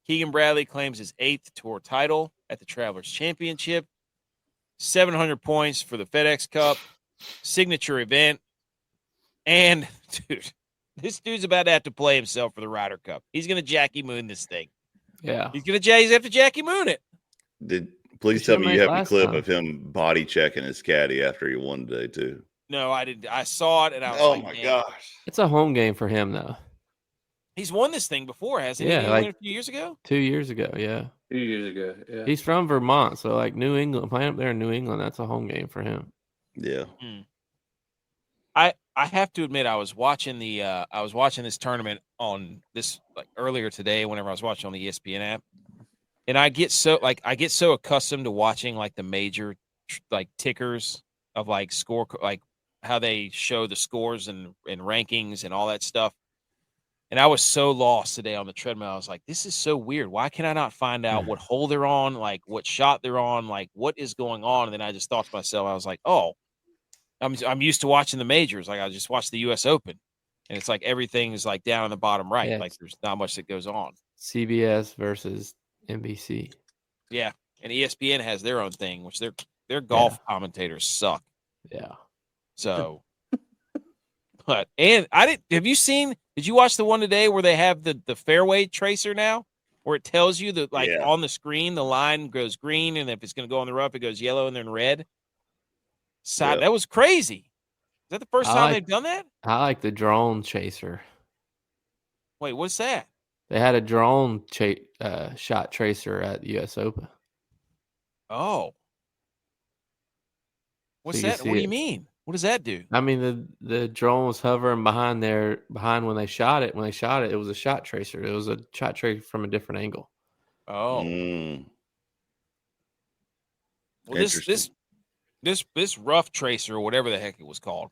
Keegan Bradley claims his 8th tour title at the Travelers Championship. 700 points for the FedEx Cup, signature event. And, dude, this dude's about to have to play himself for the Ryder Cup. He's going to Jackie Moon this thing. Yeah. He's going to have to Jackie Moon it. Please tell me you have a clip of him body checking his caddy after he won today, too. No, I didn't. I saw it, and I was oh, my gosh. It's a home game for him, though. He's won this thing before, hasn't he? Yeah, Did he like win a few years ago? 2 years ago, yeah. 2 years ago, yeah. He's from Vermont, so like New England, playing up there in New England, that's a home game for him. Yeah. I have to admit, I was watching this tournament on this like earlier today whenever I was watching on the ESPN app, and I get so accustomed to watching like the major like tickers of like score, like how they show the scores and rankings and all that stuff. And I was so lost today on the treadmill. I was like, this is so weird. Why can I not find out what hole they're on, like what shot they're on, like what is going on? And then I just thought to myself, I was like, oh, I'm used to watching the majors. Like I just watched the U.S. Open, and it's like everything is like down in the bottom right. Yeah. Like there's not much that goes on. CBS versus NBC. Yeah, and ESPN has their own thing, which their golf commentators suck. Yeah. So, and I didn't. Have you seen? Did you watch the one today where they have the fairway tracer now, where it tells you that on the screen the line goes green, and if it's going to go on the rough, it goes yellow and then red. So that was crazy. Is that the first time they've done that? I like the drone chaser. Wait, what's that? They had a drone shot tracer at the U.S. Open. Oh. What's So that? What do you mean? What does that do? I mean, the drone was hovering behind when they shot it. When they shot it, it was a shot tracer. It was a shot tracer from a different angle. Oh. Well, this rough tracer or whatever the heck it was called.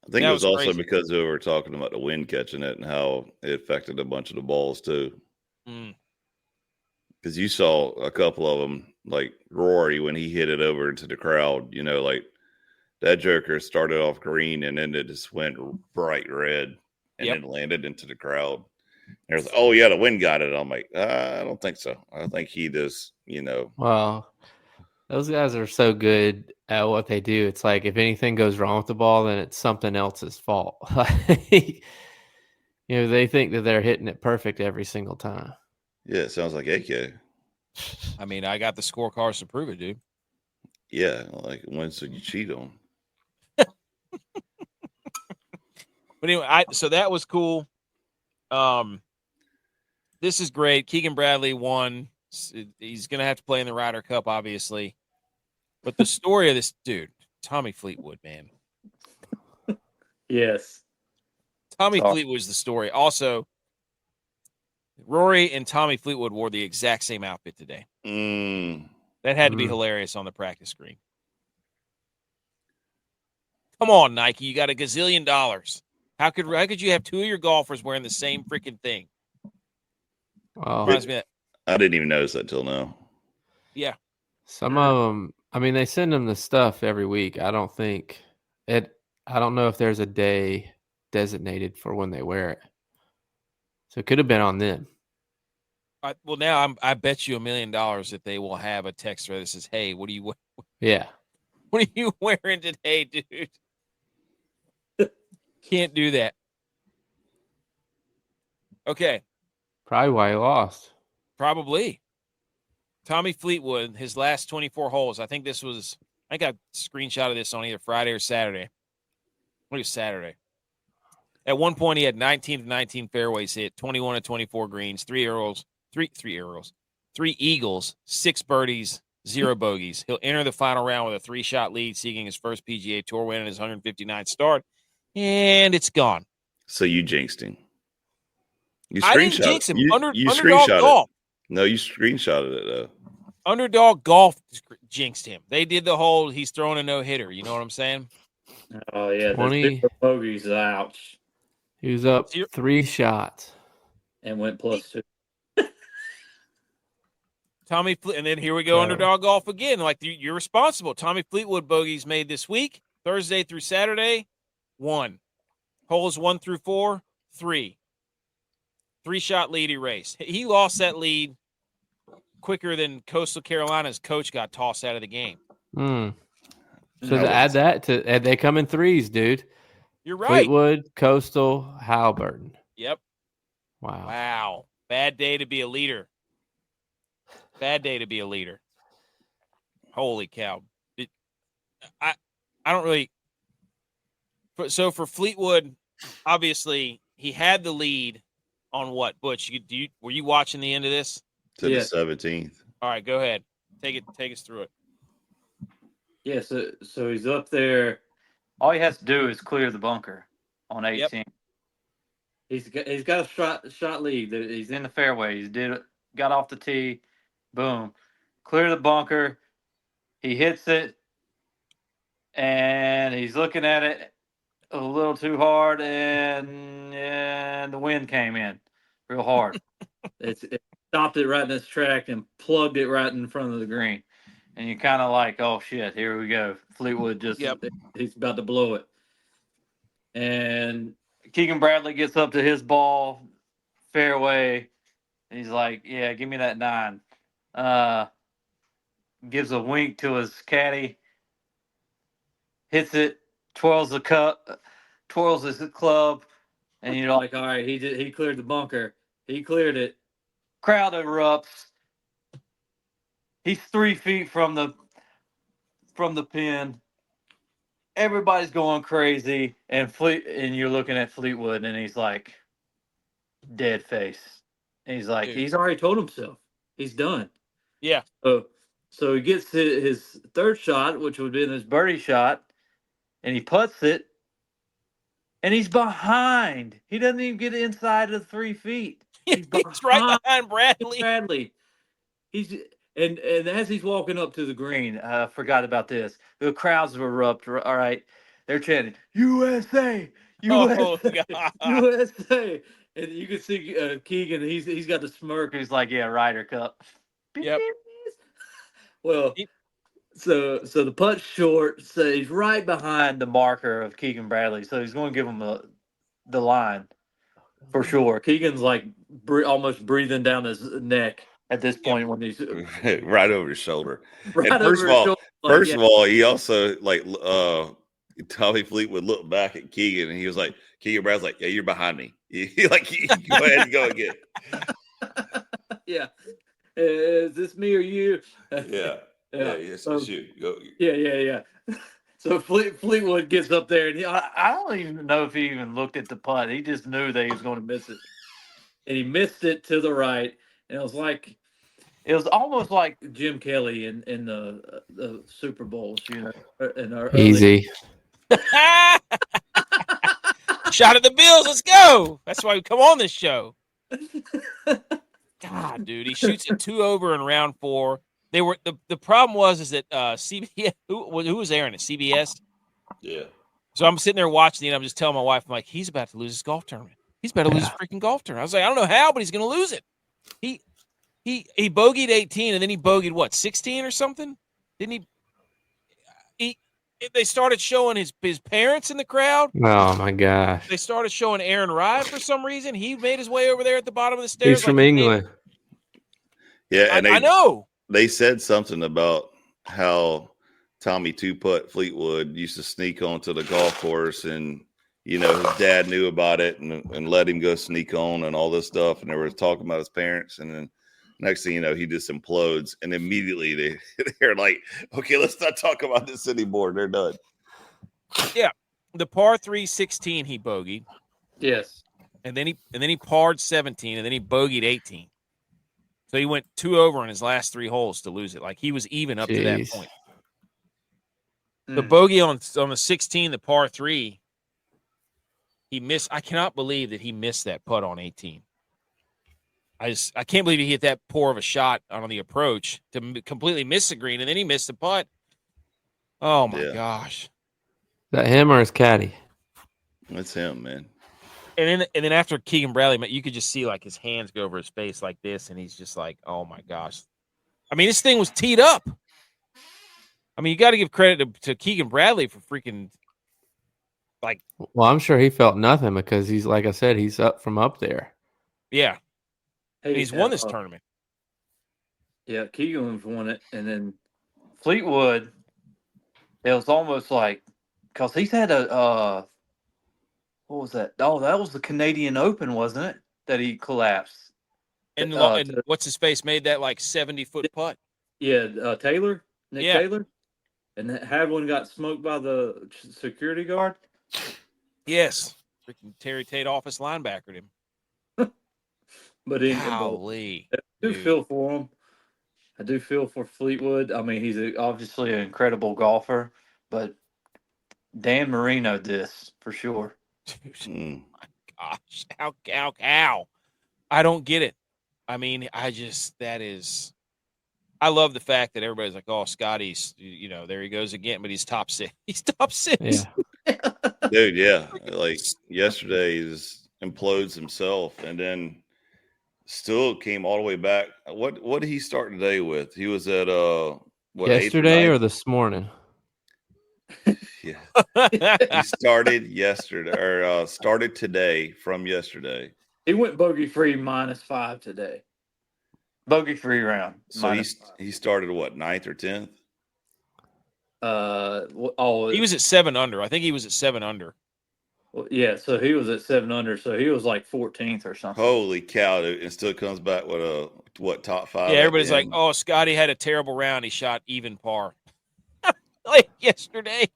I think it was also crazy because we were talking about the wind catching it and how it affected a bunch of the balls too. Because you saw a couple of them, like Rory, when he hit it over into the crowd, like that joker started off green and then it just went bright red and then landed into the crowd. There's, oh yeah, the wind got it. I'm like, I don't think so. I think he just, Well, those guys are so good at what they do. It's like if anything goes wrong with the ball, then it's something else's fault. They think that they're hitting it perfect every single time. Yeah, it sounds like AK. I mean, I got the scorecards to prove it, dude. Yeah, like when should you cheat on? But anyway, so that was cool. This is great. Keegan Bradley won. He's going to have to play in the Ryder Cup, obviously. But the story of this dude, Tommy Fleetwood, man. Yes. Tommy Fleetwood is the story. Also, Rory and Tommy Fleetwood wore the exact same outfit today. That had to be hilarious on the practice screen. Come on, Nike. You got $1 gazillion. How could you have two of your golfers wearing the same freaking thing? Well, I didn't even notice that till now. Yeah. Some of them, I mean, they send them the stuff every week. I don't know if there's a day designated for when they wear it. So it could have been on them. Well, now I bet you $1 million that they will have a text that says, "Hey, what are you wearing today, dude?" Can't do that. Okay. Probably why he lost. Probably. Tommy Fleetwood, his last 24 holes. I think I got a screenshot of this on either Friday or Saturday. What is Saturday? At one point, he had 19 to 19 fairways hit, 21 to 24 greens, 3 eagles, 6 birdies, 0 bogeys. He'll enter the final round with a 3-shot lead, seeking his first PGA Tour win in his 159th start, and it's gone. So you jinxed him. I didn't jinx him. You Underdog Golf. No, you screenshotted it though. Underdog Golf jinxed him. They did the whole he's throwing a no-hitter. You know what I'm saying? Oh, yeah. 20 bogeys, ouch. He was up 3 shots. And went +2. And then here we go, Underdog Golf again. Like, you're responsible. Tommy Fleetwood bogeys made this week, Thursday through Saturday, 1. Holes 1 through 4, 3. 3-shot lead erased. He lost that lead quicker than Coastal Carolina's coach got tossed out of the game. So to add that to, they come in threes, dude. You're right. Fleetwood, Coastal, Halliburton. Yep. Wow. Bad day to be a leader. Holy cow. I don't really. So for Fleetwood, obviously he had the lead on what, Butch? Were you watching the end of this? To the 17th. All right, go ahead. Take us through it. Yeah, so he's up there. All he has to do is clear the bunker on 18. Yep. He's got a shot lead. He's in the fairway. Got off the tee. Boom. Clear the bunker. He hits it. And he's looking at it a little too hard, and the wind came in real hard. It stopped it right in its track and plugged it right in front of the green. and you're kind of like, oh shit, here we go. Fleetwood he's about to blow it. And Keegan Bradley gets up to his ball, fairway, and he's like, yeah, give me that 9. Gives a wink to his caddy, hits it, twirls his club, and you're like, all right, he cleared the bunker. He cleared it. Crowd erupts. He's 3 feet from the pin. Everybody's going crazy, and you're looking at Fleetwood, and he's like, dead face. And he's like, he's already told himself he's done. Yeah. So he gets his third shot, which would have been his birdie shot, and he putts it, and he's behind. He doesn't even get inside of 3 feet. He's right behind Bradley. And as he's walking up to the green, I forgot about this. The crowds erupt. All right, they're chanting USA, USA, Oh, God. USA, and you can see Keegan. He's got the smirk. He's like, yeah, Ryder Cup. Yep. Well, so the putt's short. So he's right behind the marker of Keegan Bradley. So he's going to give him the line for sure. Keegan's like almost breathing down his neck at this point when he's right over his shoulder. Right and first of all, he also Tommy Fleetwood looked back at Keegan and he was like, Keegan Brad's like, yeah, you're behind me. Go ahead and go again. Yeah. Is this me or you? Yeah. Yes, it's you. Go. Yeah. So Fleetwood gets up there, and I don't even know if he even looked at the putt. He just knew that he was going to miss it, and he missed it to the right. And it was almost like Jim Kelly in the Super Bowls, in our Easy. Shot at the Bills. Let's go. That's why we come on this show. God, dude, he shoots it 2 over in round 4. They were the problem was that CBS who was airing it? CBS. Yeah. So I'm sitting there watching it. And I'm just telling my wife, I'm like, he's about to lose his golf tournament. He's about to lose his freaking golf tournament. I was like, I don't know how, but he's going to lose it. He bogeyed 18, and then he bogeyed what, 16 or something? Didn't he? They started showing his parents in the crowd. Oh my gosh! They started showing Aaron Ride for some reason. He made his way over there at the bottom of the stairs. He's from England. Yeah, and I know. They said something about how Tommy Two-Putt Fleetwood used to sneak onto the golf course, and his dad knew about it and let him go sneak on and all this stuff. And they were talking about his parents, and then next thing you know, he just implodes, and immediately they're like, "Okay, let's not talk about this anymore." They're done. Yeah, the par 3 16 he bogeyed. Yes, and then he parred 17, and then he bogeyed 18. So he went 2 over on his last 3 holes to lose it. Like he was even up to that point. The bogey on the 16, the par 3, he missed. I cannot believe that he missed that putt on 18. I can't believe he hit that poor of a shot on the approach to completely miss the green, and then he missed the putt. Oh my gosh! Is that him or his caddy? That's him, man. And then after Keegan Bradley, you could just see like his hands go over his face like this, and he's just like, "Oh my gosh!" I mean, this thing was teed up. I mean, you got to give credit to Keegan Bradley for freaking like. Well, I'm sure he felt nothing because he's like I said, he's up from up there. Yeah. He's won this tournament. Yeah, Keegan's won it. And then Fleetwood, it was almost like, because he's had what was that? Oh, that was the Canadian Open, wasn't it? That he collapsed. And what's his face made that like 70-foot putt? Yeah, Nick Taylor. And had one got smoked by the security guard. Yes. Freaking Terry Tate office linebackered him. But golly, I do feel for him. I do feel for Fleetwood. I mean, he's obviously an incredible golfer, but Dan Marino this for sure. My gosh, how? I don't get it. I mean, I love the fact that everybody's like, "Oh, Scotty's, there he goes again," but he's top 6. He's top 6. Yeah. Dude, yeah. Like yesterday, he just implodes himself, and then still came all the way back. What did he start today with? He was at what, eighth Yesterday or ninth? this morning? Yeah, he started yesterday or started today from yesterday. He went bogey free -5 today. Bogey free round. So he started what, 9th or 10th? He was at 7 under. I think he was at 7 under. Well, yeah, so he was at 7 under, so he was like 14th or something. Holy cow! It still comes back with a top 5? Yeah, everybody's like, "Oh, Scotty had a terrible round. He shot even par." Like yesterday.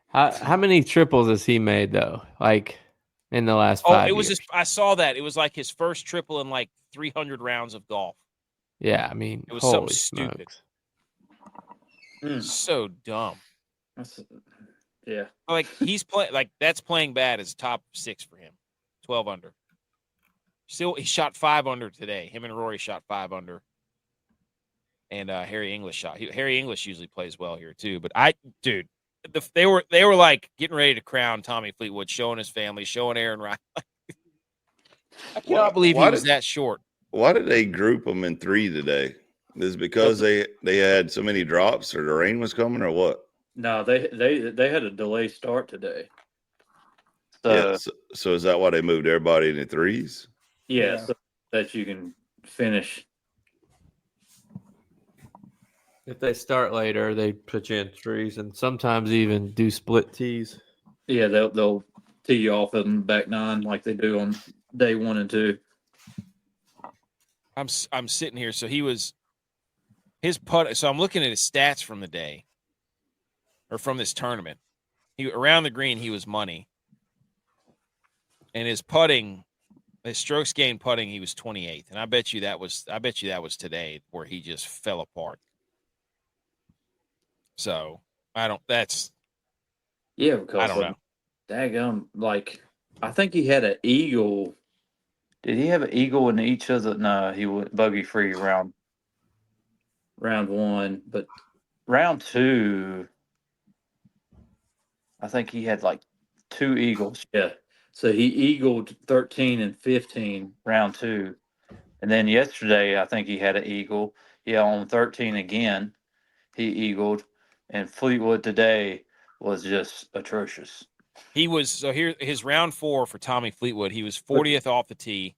How many triples has he made though? Like in the last 5 it was years? I saw that. It was like his first triple in like 300 rounds of golf. Yeah, I mean, it was holy something smokes. stupid. So dumb. Yeah. Like he's playing like that's playing bad as top 6 for him. 12 under. Still, he shot 5 under today. Him and Rory shot 5 under. And Harry English shot. Harry English usually plays well here too. But they were like getting ready to crown Tommy Fleetwood, showing his family, showing Aaron Rodgers. I cannot believe he was that short. Why did they group them in 3 today? Is it because they had so many drops, or the rain was coming, or what? No, they had a delay start today. So is that why they moved everybody into 3s? Yeah, so that you can finish. If they start later, they put you in 3s and sometimes even do split tees. Yeah, they'll tee you off of them back 9 like they do on day 1 and 2. I'm sitting here. So his putt. So I'm looking at his stats from the day, or from this tournament. Around the green, he was money, and his putting, his strokes gained putting, he was 28th. And I bet you that was today where he just fell apart. So because I don't know. Daggum, like I think he had an eagle. Did he have an eagle in each of the? No, he went bogey free round 1, but round 2, I think he had like 2 eagles. Yeah, so he eagled 13 and 15 round 2, and then yesterday I think he had an eagle. Yeah, on 13 again, he eagled, and Fleetwood today was just atrocious. He was here. His round 4 for Tommy Fleetwood. He was 40th off the tee,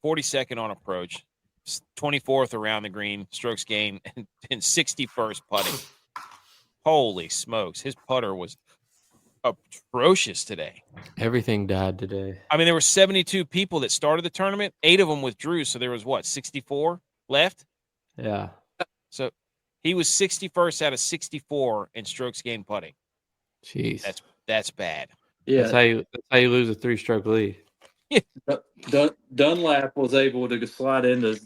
42nd on approach, 24th around the green, strokes gained, and 61st putting. Holy smokes! His putter was atrocious today. Everything died today. I mean, there were 72 people that started the tournament. 8 of them withdrew, so there was 64 left. Yeah. So he was 61st out of 64 in strokes gained putting. Jeez. That's bad. Yeah, That's how you lose a 3-stroke lead. Dunlap was able to slide into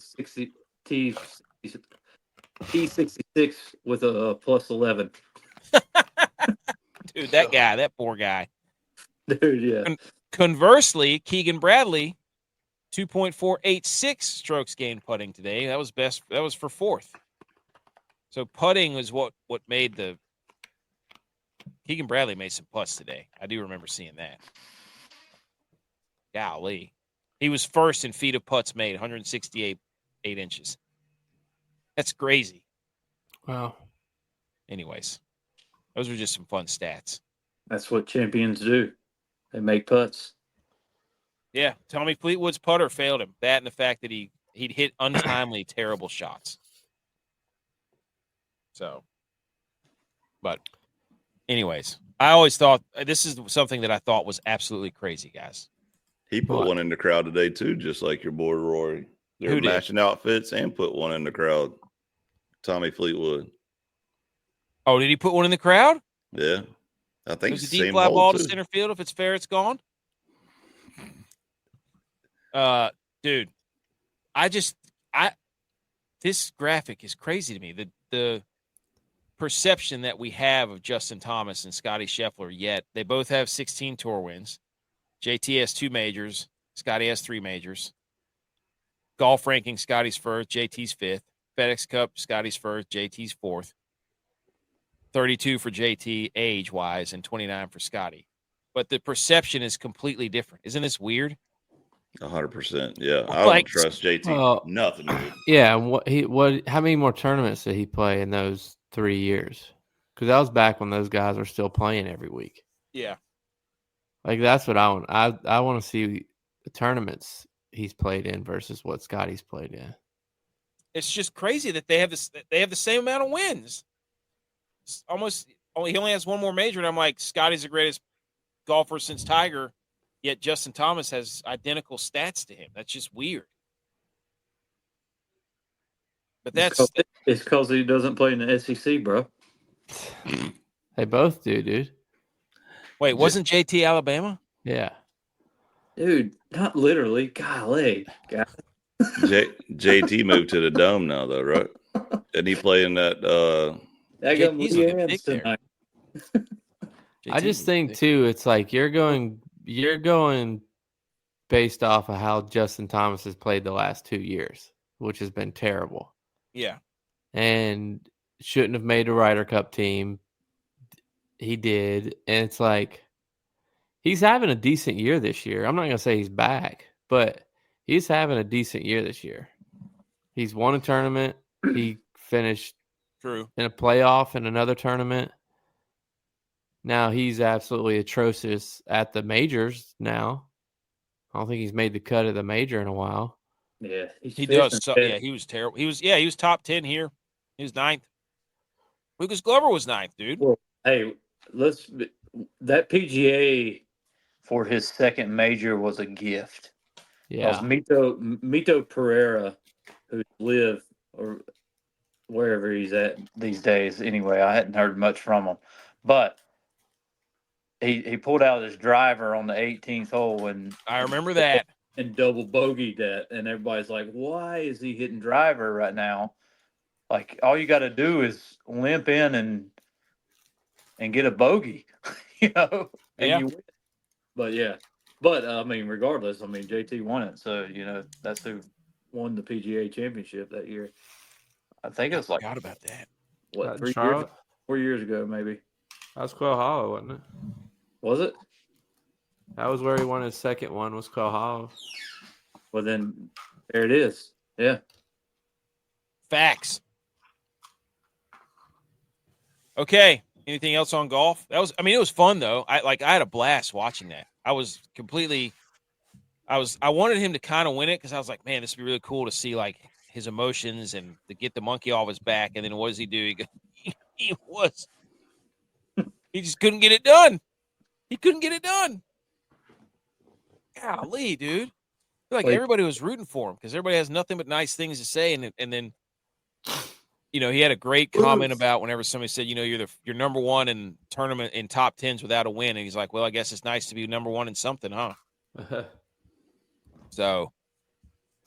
T66 with a +11. Dude, that poor guy. Dude, yeah. Conversely, Keegan Bradley, 2.486 strokes gained putting today. That was best. That was for 4th. So putting was what made the Keegan Bradley made some putts today. I do remember seeing that. Golly. He was first in feet of putts made, 168 inches. That's crazy. Wow. Anyways, those were just some fun stats. That's what champions do. They make putts. Yeah, Tommy Fleetwood's putter failed him. That and the fact that he'd hit untimely, terrible shots. So, but anyways, I always thought this is something that I thought was absolutely crazy, guys. He put one in the crowd today too, just like your boy Rory. They were matching outfits and put one in the crowd. Tommy Fleetwood. Oh, did he put one in the crowd? Yeah, I think it's a deep fly ball to center field. If it's fair, it's gone. Dude, this graphic is crazy to me. The perception that we have of Justin Thomas and Scotty Scheffler, yet they both have 16 tour wins. JT has 2 majors. Scotty has 3 majors. Golf ranking, Scotty's first, JT's 5th. FedEx Cup, Scotty's first, JT's 4th. 32 for JT age-wise and 29 for Scotty. But the perception is completely different. Isn't this weird? 100%. Yeah, I Like- don't trust JT. Oh. Nothing, dude. Yeah, and how many more tournaments did he play in those 3 years? Because that was back when those guys were still playing every week. Yeah. Like that's what I want. I want to see the tournaments he's played in versus what Scotty's played in. It's just crazy that they have this. They have the same amount of wins. It's almost. He only has one more major, and I'm like, Scotty's the greatest golfer since Tiger, yet Justin Thomas has identical stats to him. That's just weird. But that's it's because he doesn't play in the SEC, bro. They both do, dude. wait. Wasn't JT Alabama? Yeah. Dude, not literally. Golly. God. JT moved to the Dome now, though, right? And he playing that. That got he's Lee looking Ann's big there. tonight. I just think too, it's like you're going based off of how Justin Thomas has played the last 2 years, which has been terrible. Yeah. And shouldn't have made a Ryder Cup team. He did. And it's like he's having a decent year this year. I'm not going to say he's back, but he's having a decent year this year. He's won a tournament. He finished True. in a playoff in another tournament. Now he's absolutely atrocious at the majors now. I don't think he's made the cut at the major in a while. Yeah, He does. So, yeah, he was terrible. He was top 10 here. He was 9th. Lucas Glover was 9th, dude. Well, hey, that PGA for his second major was a gift. Yeah. Mito Pereira, who live or wherever he's at these days. Anyway, I hadn't heard much from him, but he pulled out his driver on the 18th hole and I remember that. and double bogeyed that, and everybody's like, "Why is he hitting driver right now?" Like all you got to do is limp in and get a bogey, and Yeah. you win. But I mean, regardless, I mean JT won it, so that's who won the PGA Championship that year. I think it was like Forgot about that. what 3 years, Charlotte? 4 years ago, maybe. That was Quail Hollow, wasn't it? Was it? That was where he won his second one, was Quail Hollow. Well, then there it is. Yeah. Facts. Okay. Anything else on golf? It was fun though. I had a blast watching that. I wanted him to kind of win it because I was like, man, this would be really cool to see like his emotions and to get the monkey off his back. And then what does he do? He just couldn't get it done. He couldn't get it done. Golly, dude. I feel like everybody was rooting for him because everybody has nothing but nice things to say. And then, he had a great comment about whenever somebody said, you're number one in tournament in top 10s without a win. And he's like, well, I guess it's nice to be number one in something, huh? So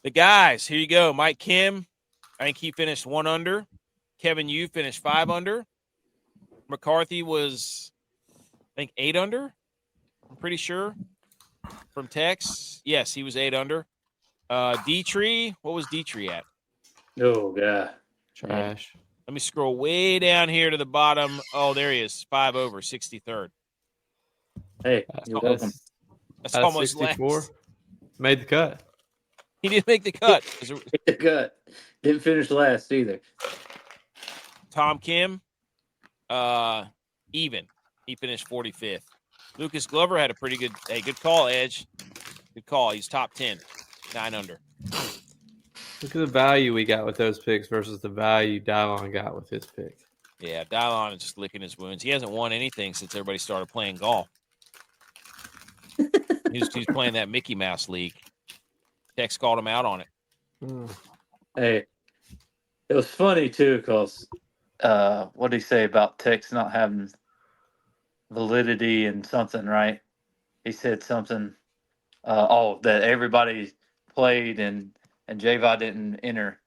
the guys, here you go. Mike Kim, I think he finished 1 under. Kevin Yu finished 5 under. McCarthy was, I think, 8 under. I'm pretty sure. From Tex, yes, he was 8 under. Dietrich, what was Dietrich at? Oh God, Trash. Let me scroll way down here to the bottom. Oh, there he is, 5 over, 63rd. hey, you're welcome. That's almost 64. last. Made the cut. He didn't make the cut. Hit the gut. Didn't finish last either. Tom Kim, even. He finished 45th. Lucas Glover had a pretty good call, Edge. Good call. He's top 10, 9 under. Look at the value we got with those picks versus the value Dylon got with his pick. Yeah, Dylon is just licking his wounds. He hasn't won anything since everybody started playing golf. He's playing that Mickey Mouse League. Tex called him out on it. Hey, it was funny too because what did he say about Tex not having validity and something, right? He said something. That everybody played and J.V.I. didn't enter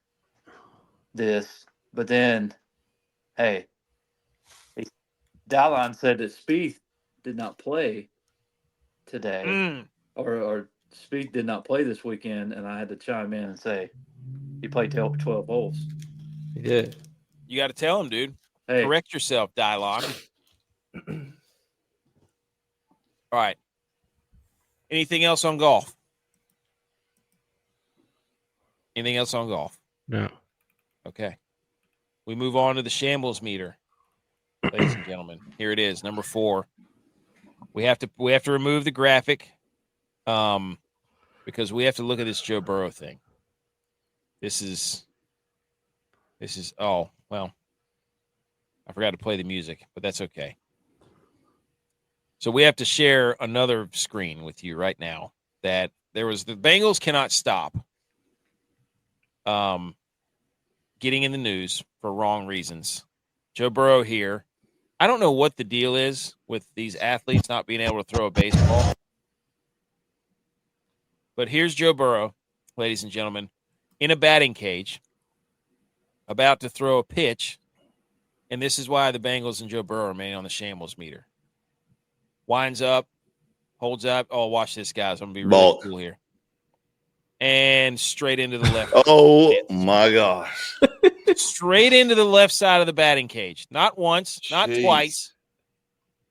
this, but then, hey, Dallon said that Spieth did not play today, or Spieth did not play this weekend, and I had to chime in and say he played 12 holes. He did. You got to tell him, dude. Hey, Correct yourself, Dylon. All right. Anything else on golf? Anything else on golf? No. Okay. We move on to the Shambles Meter, ladies and gentlemen. Here it is, number 4. We have to remove the graphic, because we have to look at this Joe Burrow thing. This is. Oh well, I forgot to play the music, but that's okay. So we have to share another screen with you right now. That the Bengals cannot stop. Getting in the news for wrong reasons. Joe Burrow here. I don't know what the deal is with these athletes not being able to throw a baseball. But here's Joe Burrow, ladies and gentlemen, in a batting cage, about to throw a pitch. And this is why the Bengals and Joe Burrow remain on the Shambles Meter. Winds up, holds up. Oh, watch this, guys. I'm going to be really cool here. And straight into the left. Oh, my gosh. Straight into the left side of the batting cage. Not once, not twice.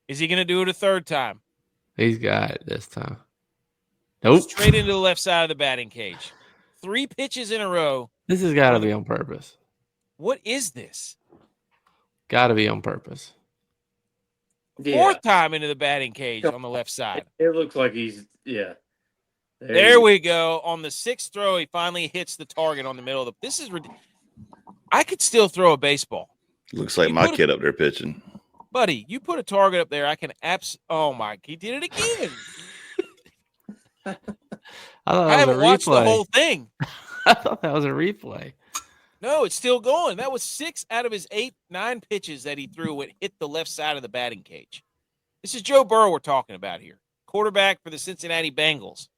Is he going to do it a third time? He's got it this time. Nope. Straight into the left side of the batting cage. 3 pitches in a row. This has got to be on purpose. What is this? Got to be on purpose. Yeah. 4th time into the batting cage on the left side. It looks like he's, yeah. There we go. On the 6th throw, he finally hits the target on the middle of the. This is ridiculous. I could still throw a baseball. Looks like my kid up there pitching. Buddy, you put a target up there, I can oh my, he did it again. I haven't watched the whole thing. I thought that was a replay. No, it's still going. That was 6 out of his 9 pitches that he threw. It hit the left side of the batting cage. This is Joe Burrow we're talking about here. Quarterback for the Cincinnati Bengals.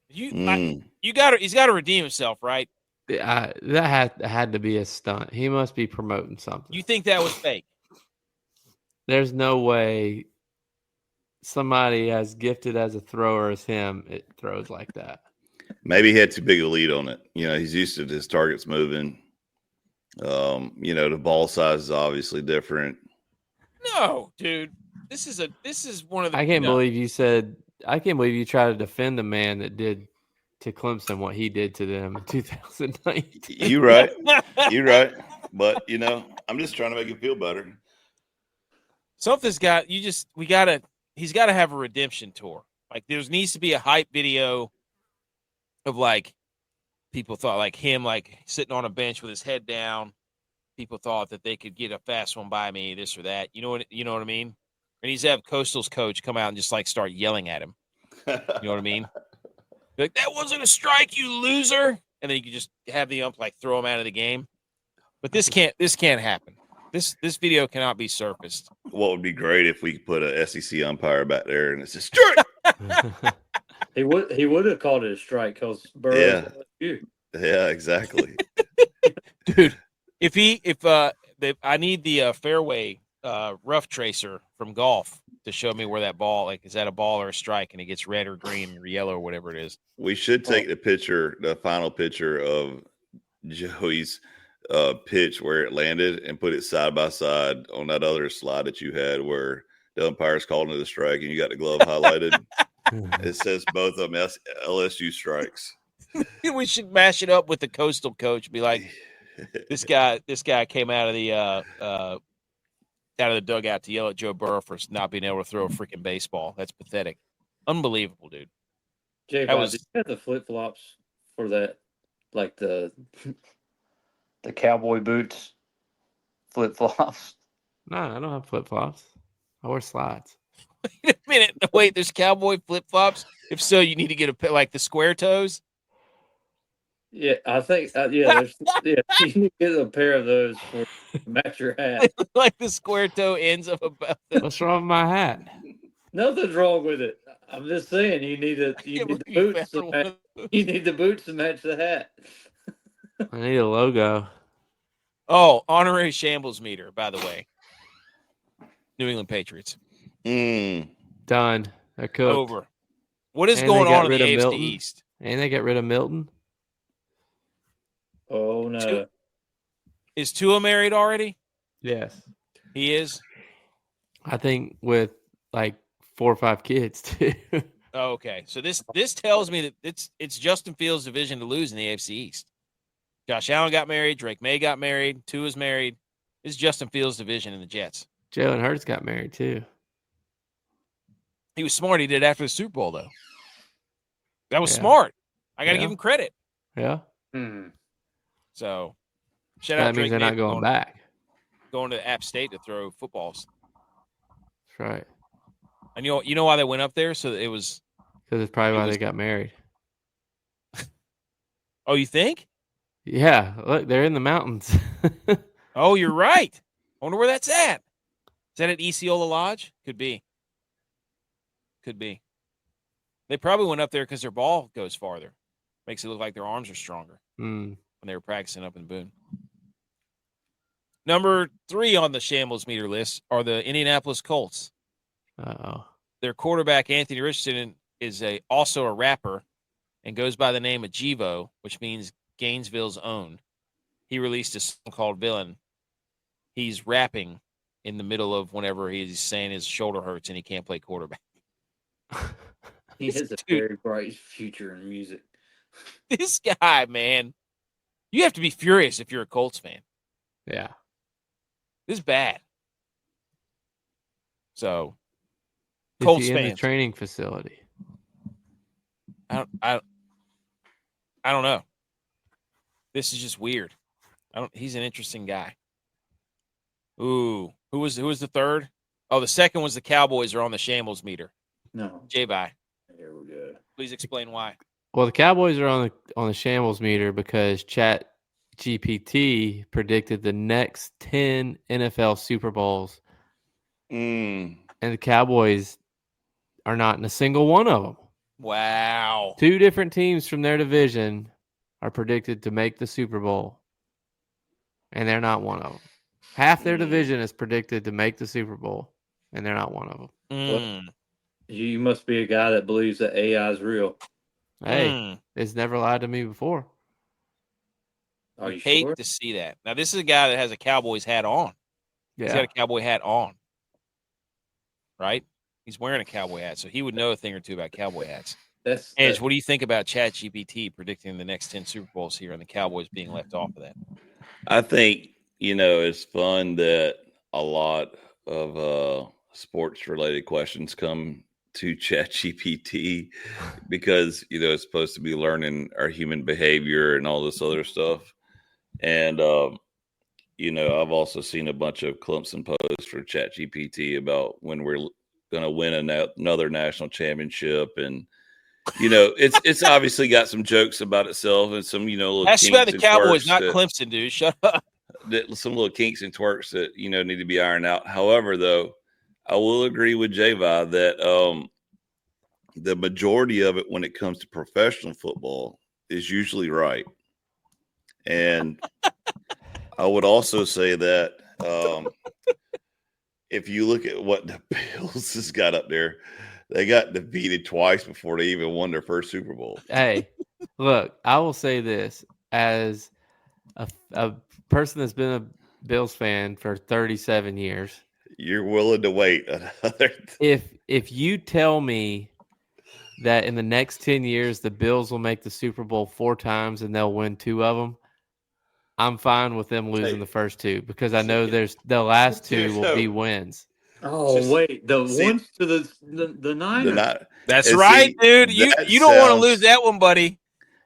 He's got to redeem himself, right? That had to be a stunt. He must be promoting something. You think that was fake? There's no way somebody as gifted as a thrower as him it throws like that. Maybe he had too big a lead on it. He's used to his targets moving. The ball size is obviously different. No, dude. This is one of the. I can't believe you try to defend a man that did to Clemson what he did to them in 2019. You're right. You're right. But I'm just trying to make it feel better. Something's got he's got to have a redemption tour. Like there needs to be a hype video of like people thought like him like sitting on a bench with his head down. People thought that they could get a fast one by me, this or that. You know what I mean? And he's have Coastal's coach come out and just like start yelling at him. You know what I mean? Like, that wasn't a strike, you loser. And then you can just have the ump like throw him out of the game. But this can't happen. This video cannot be surfaced. What would be great if we put a SEC umpire back there and it's a strike. He would have called it a strike because Burrow. Yeah, exactly. Dude, I need the fairway rough tracer from golf to show me where that ball, like, is that a ball or a strike, and it gets red or green or yellow or whatever it is. We should take the final picture of Joey's pitch where it landed and put it side by side on that other slide that you had where the umpire's calling it a strike and you got the glove highlighted. It says both of them LSU strikes. We should mash it up with the Coastal coach. Be like, this guy came out of the dugout to yell at Joe Burrow for not being able to throw a freaking baseball. That's pathetic. Unbelievable, dude. Jay, did you have the flip-flops for that? Like the cowboy boots flip-flops? No, I don't have flip-flops. I wear slides. Wait a minute. Wait, there's cowboy flip-flops? If so, you need to get like the square toes? Yeah, I think, you need to get a pair of those for match your hat. Like the square toe ends of a belt. What's wrong with my hat? Nothing's wrong with it. I'm just saying you need the boots to match the hat. I need a logo. Oh, honorary Shambles Meter, by the way. New England Patriots. Done. They're cooked. Over. What is going on in the AFC Milton. East? And they got rid of Milton. Oh, no. Is Tua married already? Yes. He is? I think with like 4 or 5 kids, too. Oh, okay. So this tells me that it's Justin Fields' division to lose in the AFC East. Josh Allen got married. Drake May got married. Tua's married. This is Justin Fields' division in the Jets. Jalen Hurts got married too. He was smart. He did it after the Super Bowl, though. That was smart. I got to give him credit. Yeah. So, shout that out means Drake they're May not going back. Going to App State to throw footballs. That's right. And you know why they went up there? So it was because it's probably why they got married. Oh, you think? Yeah. Look, they're in the mountains. Oh, you're right. I wonder where that's at. Is that at Esiola Lodge? Could be. Could be. They probably went up there because their ball goes farther. Makes it look like their arms are stronger when they were practicing up in Boone. Number 3 on the Shambles Meter list are the Indianapolis Colts. Uh-oh. Their quarterback, Anthony Richardson, is also a rapper and goes by the name of G.U.Y.S, which means Gainesville's own. He released a song called Villain. He's rapping in the middle of whenever he's saying his shoulder hurts and he can't play quarterback. He has a very bright future in music. This guy, man. You have to be furious if you're a Colts fan. Yeah. This is bad. So, Colts Colts fans. In the fans. training facility. I don't know. This is just weird. He's an interesting guy. Ooh, who was the third? Oh, the second was the Cowboys are on the Shambles Meter. No. J.U.Y.S. There we go. Please explain why. Well, the Cowboys are on the Shambles Meter because Chat GPT predicted the next 10 NFL Super Bowls. And the Cowboys are not in a single one of them. Wow. 2 different teams from their division are predicted to make the Super Bowl, and they're not one of them. Half their division is predicted to make the Super Bowl, and they're not one of them. Well, you must be a guy that believes that AI is real. Hey, it's never lied to me before. Are you hate sure? to see that. Now, this is a guy that has a Cowboys hat on. Yeah. He's got a cowboy hat on. Right? He's wearing a cowboy hat, so he would know a thing or two about cowboy hats. Edge, what do you think about ChatGPT predicting the next 10 Super Bowls here and the Cowboys being left off of that? I think, it's fun that a lot of sports-related questions come to ChatGPT because, it's supposed to be learning our human behavior and all this other stuff. And, I've also seen a bunch of Clemson posts for ChatGPT about when we're going to win another national championship. And, it's obviously got some jokes about itself and some, little that's kinks about the and Cowboys, twerks not Clemson, dude. Shut up. Some little kinks and twerks that, need to be ironed out. However, though, I will agree with J.U.Y.S that the majority of it when it comes to professional football is usually right. And I would also say that if you look at what the Bills has got up there, they got defeated twice before they even won their first Super Bowl. Hey, look, I will say this as a person that's been a Bills fan for 37 years. You're willing to wait another. If you tell me that in the next 10 years the Bills will make the Super Bowl 4 times and they'll win 2 of them, I'm fine with them losing the first 2 because I know the last 2 will be wins. Oh, wait. Ones to the Niners. That's right, dude. You don't want to lose that one, buddy.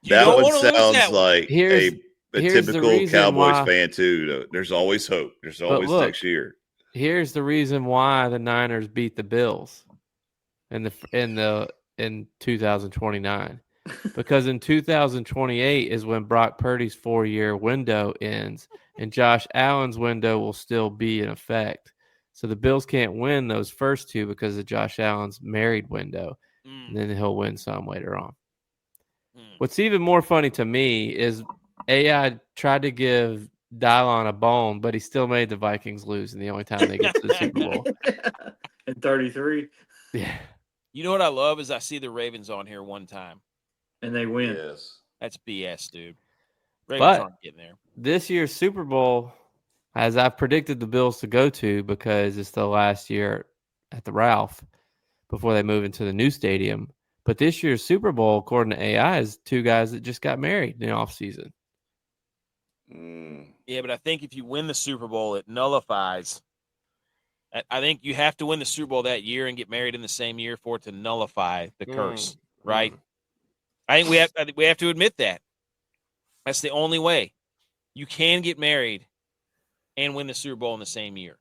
That one sounds like a typical Cowboys fan, too. Though. There's always hope. There's always next year. Here's the reason why the Niners beat the Bills in 2029. Because in 2028 is when Brock Purdy's 4-year window ends, and Josh Allen's window will still be in effect. So the Bills can't win those first 2 because of Josh Allen's married window, and then he'll win some later on. What's even more funny to me is AI tried to give Dylon a bone, but he still made the Vikings lose, and the only time they get to the Super Bowl. In 33. Yeah. You know what I love is I see the Ravens on here one time. And they win. Yes. That's BS, dude. Ravens aren't getting there. This year's Super Bowl, as I've predicted the Bills to go to because it's the last year at the Ralph before they move into the new stadium, But this year's Super Bowl, according to AI, is two guys that just got married in the offseason. Yeah, but I think if you win the Super Bowl, it nullifies. I think you have to win the Super Bowl that year and get married in the same year for it to nullify the curse, right? I think we have to admit that. That's the only way. You can get married and win the Super Bowl in the same year.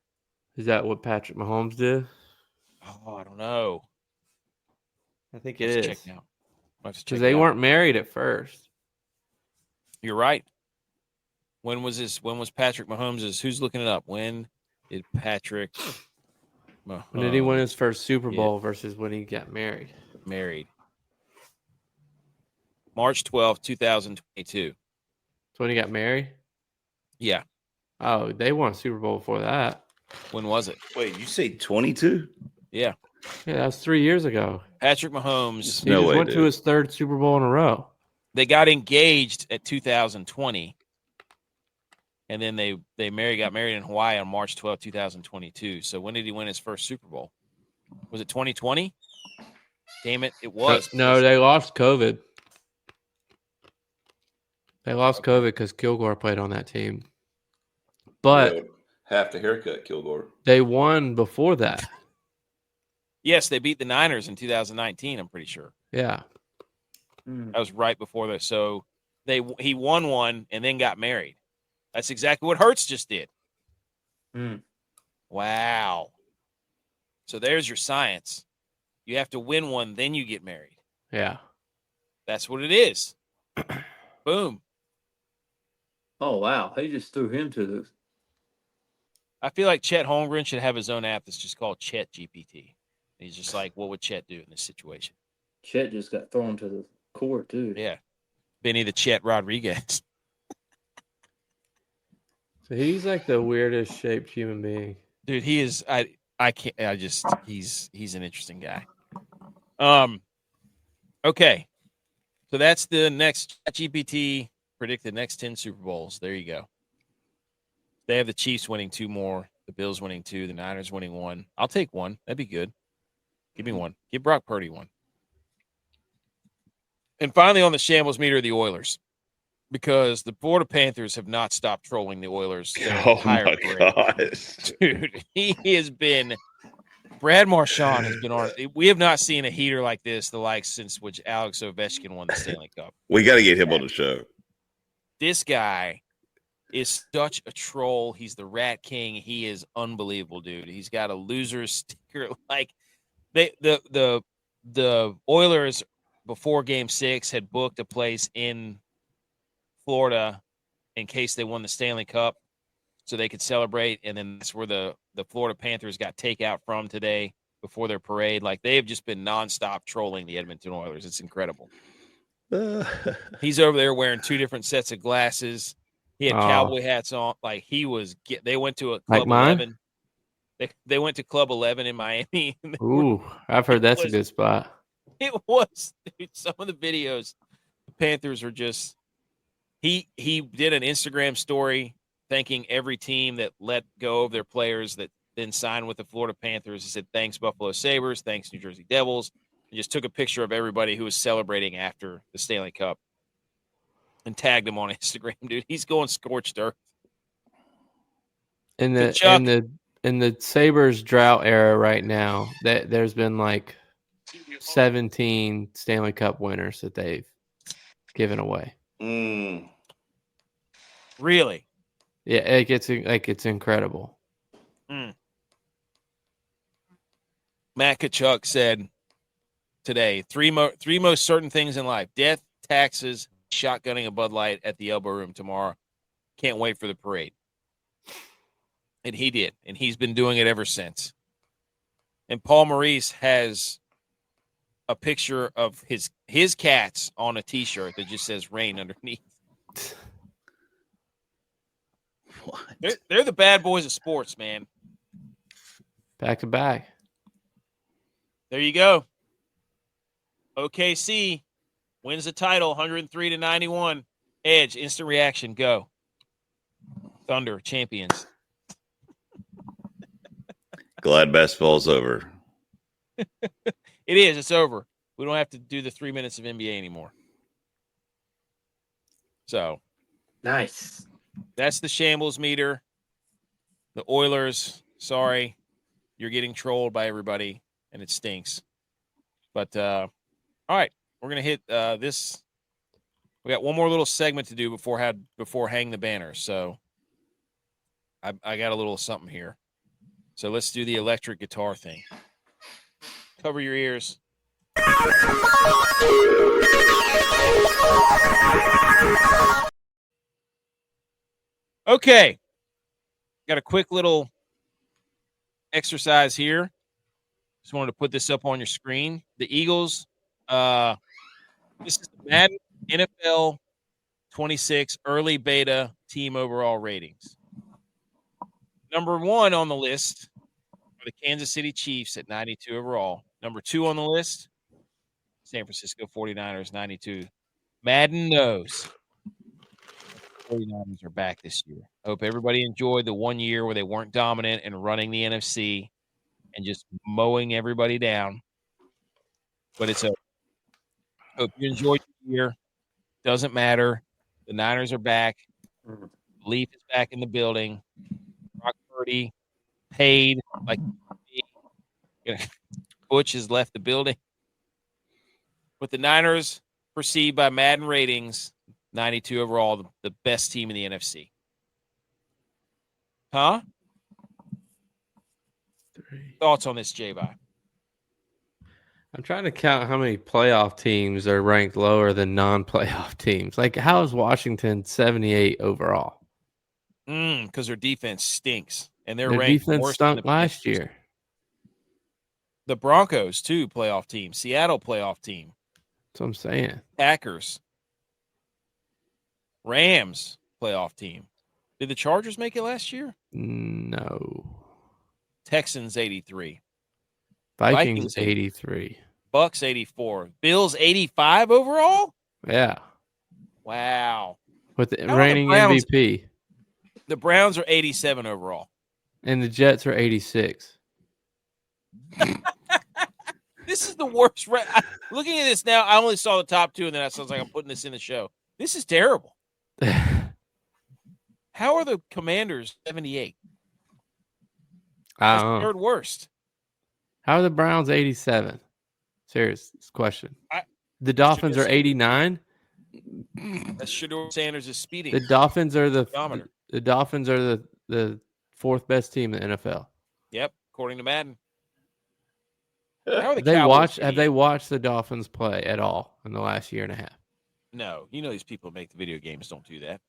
Is that what Patrick Mahomes did? Oh, I don't know. I think Let's it check is. now. Because they weren't married at first. You're right. When was Patrick Mahomes'? Who's looking it up? When did Patrick Mahomes When did he win his first Super Bowl versus when he got married? March 12th, 2022. So when he got married? Yeah. Oh, they won a Super Bowl before that. When was it? Wait, you say 22? Yeah. Yeah, that was 3 years ago. Patrick Mahomes. He just went to his third Super Bowl in a row. They got engaged at 2020. And then they got married in Hawaii on March 12th, 2022. So when did he win his first Super Bowl? Was it 2020? Damn it, it was. No, they lost COVID. They lost COVID because Kilgore played on that team. But half the haircut, Kilgore. They won before that. Yes, they beat the Niners in 2019, I'm pretty sure. Yeah. That was right before that. So he won one and then got married. That's exactly what Hurts just did. Wow. So there's your science. You have to win one, then you get married. Yeah. That's what it is. Boom. Oh, wow. He just threw him to the... I feel like Chet Holmgren should have his own app that's just called Chet GPT. He's just like, what would Chet do in this situation? Chet just got thrown to the court, too. Yeah. Benny the Chet Rodriguez. So he's like the weirdest shaped human being. Dude, he is he's an interesting guy. Okay. So that's the next GPT predict the next 10 Super Bowls. There you go. They have the Chiefs winning 2 more, the Bills winning 2, the Niners winning 1. I'll take 1. That'd be good. Give me 1. Give Brock Purdy 1. And finally on the Shambles Meter, the Oilers. Because the Florida Panthers have not stopped trolling the Oilers. Oh, my gosh. Dude, he has been – Brad Marchand has been on – we have not seen a heater like this, the like since which Alex Ovechkin won the Stanley Cup. We got to get him on the show. This guy is such a troll. He's the Rat King. He is unbelievable, dude. He's got a loser sticker. Like the Oilers before Game 6 had booked a place in Florida in case they won the Stanley Cup so they could celebrate, and then that's where the Florida Panthers got takeout from today before their parade. Like, they've just been nonstop trolling the Edmonton Oilers. It's incredible. He's over there wearing 2 different sets of glasses. He had cowboy hats on. Like, they went to a Club 11. They went to Club 11 in Miami. Ooh, I've heard that's a good spot. It was, dude. Some of the videos, the Panthers are just. He did an Instagram story thanking every team that let go of their players that then signed with the Florida Panthers. He said, thanks, Buffalo Sabres. Thanks, New Jersey Devils. He just took a picture of everybody who was celebrating after the Stanley Cup and tagged him on Instagram, dude. He's going scorched earth. In the Sabres drought era right now, there's been like 17 Stanley Cup winners that they've given away. Really? Yeah, it's incredible. Matt Kachuk said today, three most certain things in life: death, taxes, shotgunning a Bud Light at the Elbow Room tomorrow. Can't wait for the parade. And he did, and he's been doing it ever since. And Paul Maurice has a picture of his cats on a T-shirt that just says "rain" underneath. What? They're the bad boys of sports, man. Back to back. There you go. OKC wins the title, 103-91. Edge, instant reaction, go. Thunder, champions. Glad basketball's over. It is. It's over. We don't have to do the 3 minutes of NBA anymore. So Nice. that's the Shambles Meter. The Oilers, sorry, you're getting trolled by everybody, and it stinks. But all right, we're gonna hit this. We got one more little segment to do before hang the banner. So I got a little something here. So let's do the electric guitar thing. Cover your ears. Okay. Got a quick little exercise here. Just wanted to put this up on your screen. The Eagles, this is the Madden NFL 26 early beta team overall ratings. Number 1 on the list are the Kansas City Chiefs at 92 overall. Number 2 on the list, San Francisco 49ers, 92. Madden knows 49ers are back this year. I hope everybody enjoyed the 1 year where they weren't dominant and running the NFC and just mowing everybody down. But it's a hope you enjoyed the year. Doesn't matter. The Niners are back. Leaf is back in the building. Brock Purdy paid like Butch has left the building. But the Niners, perceived by Madden ratings, 92 overall, the best team in the NFC. Huh? 3. Thoughts on this, J-Bye? I'm trying to count how many playoff teams are ranked lower than non-playoff teams. Like, how is Washington 78 overall? Because their defense stinks. And Their ranked defense worse than stunk the last Panthers. year. The Broncos, too, playoff team. Seattle, playoff team. That's what I'm saying. Packers. Rams, playoff team. Did the Chargers make it last year? No. Texans, 83. Vikings 83. Bucks, 84. Bills, 85 overall? Yeah. Wow. With the How are the reigning Browns- MVP. The Browns are 87 overall. And the Jets are 86. This is the worst. Looking at this now, I only saw the top 2, and then I was like, I'm putting this in the show. This is terrible. How are the Commanders 78? I That's don't the know. third worst. How are the Browns 87? Serious question. The Dolphins are say- 89. That's Shedeur Sanders is speeding. The Dolphins are the Speedometer. Dolphins are the 4th best team in the NFL. Yep, according to Madden. How are the Have Cowboys they 88? watched the Dolphins play at all in the last year and a half? No, you know these people who make the video games don't do that.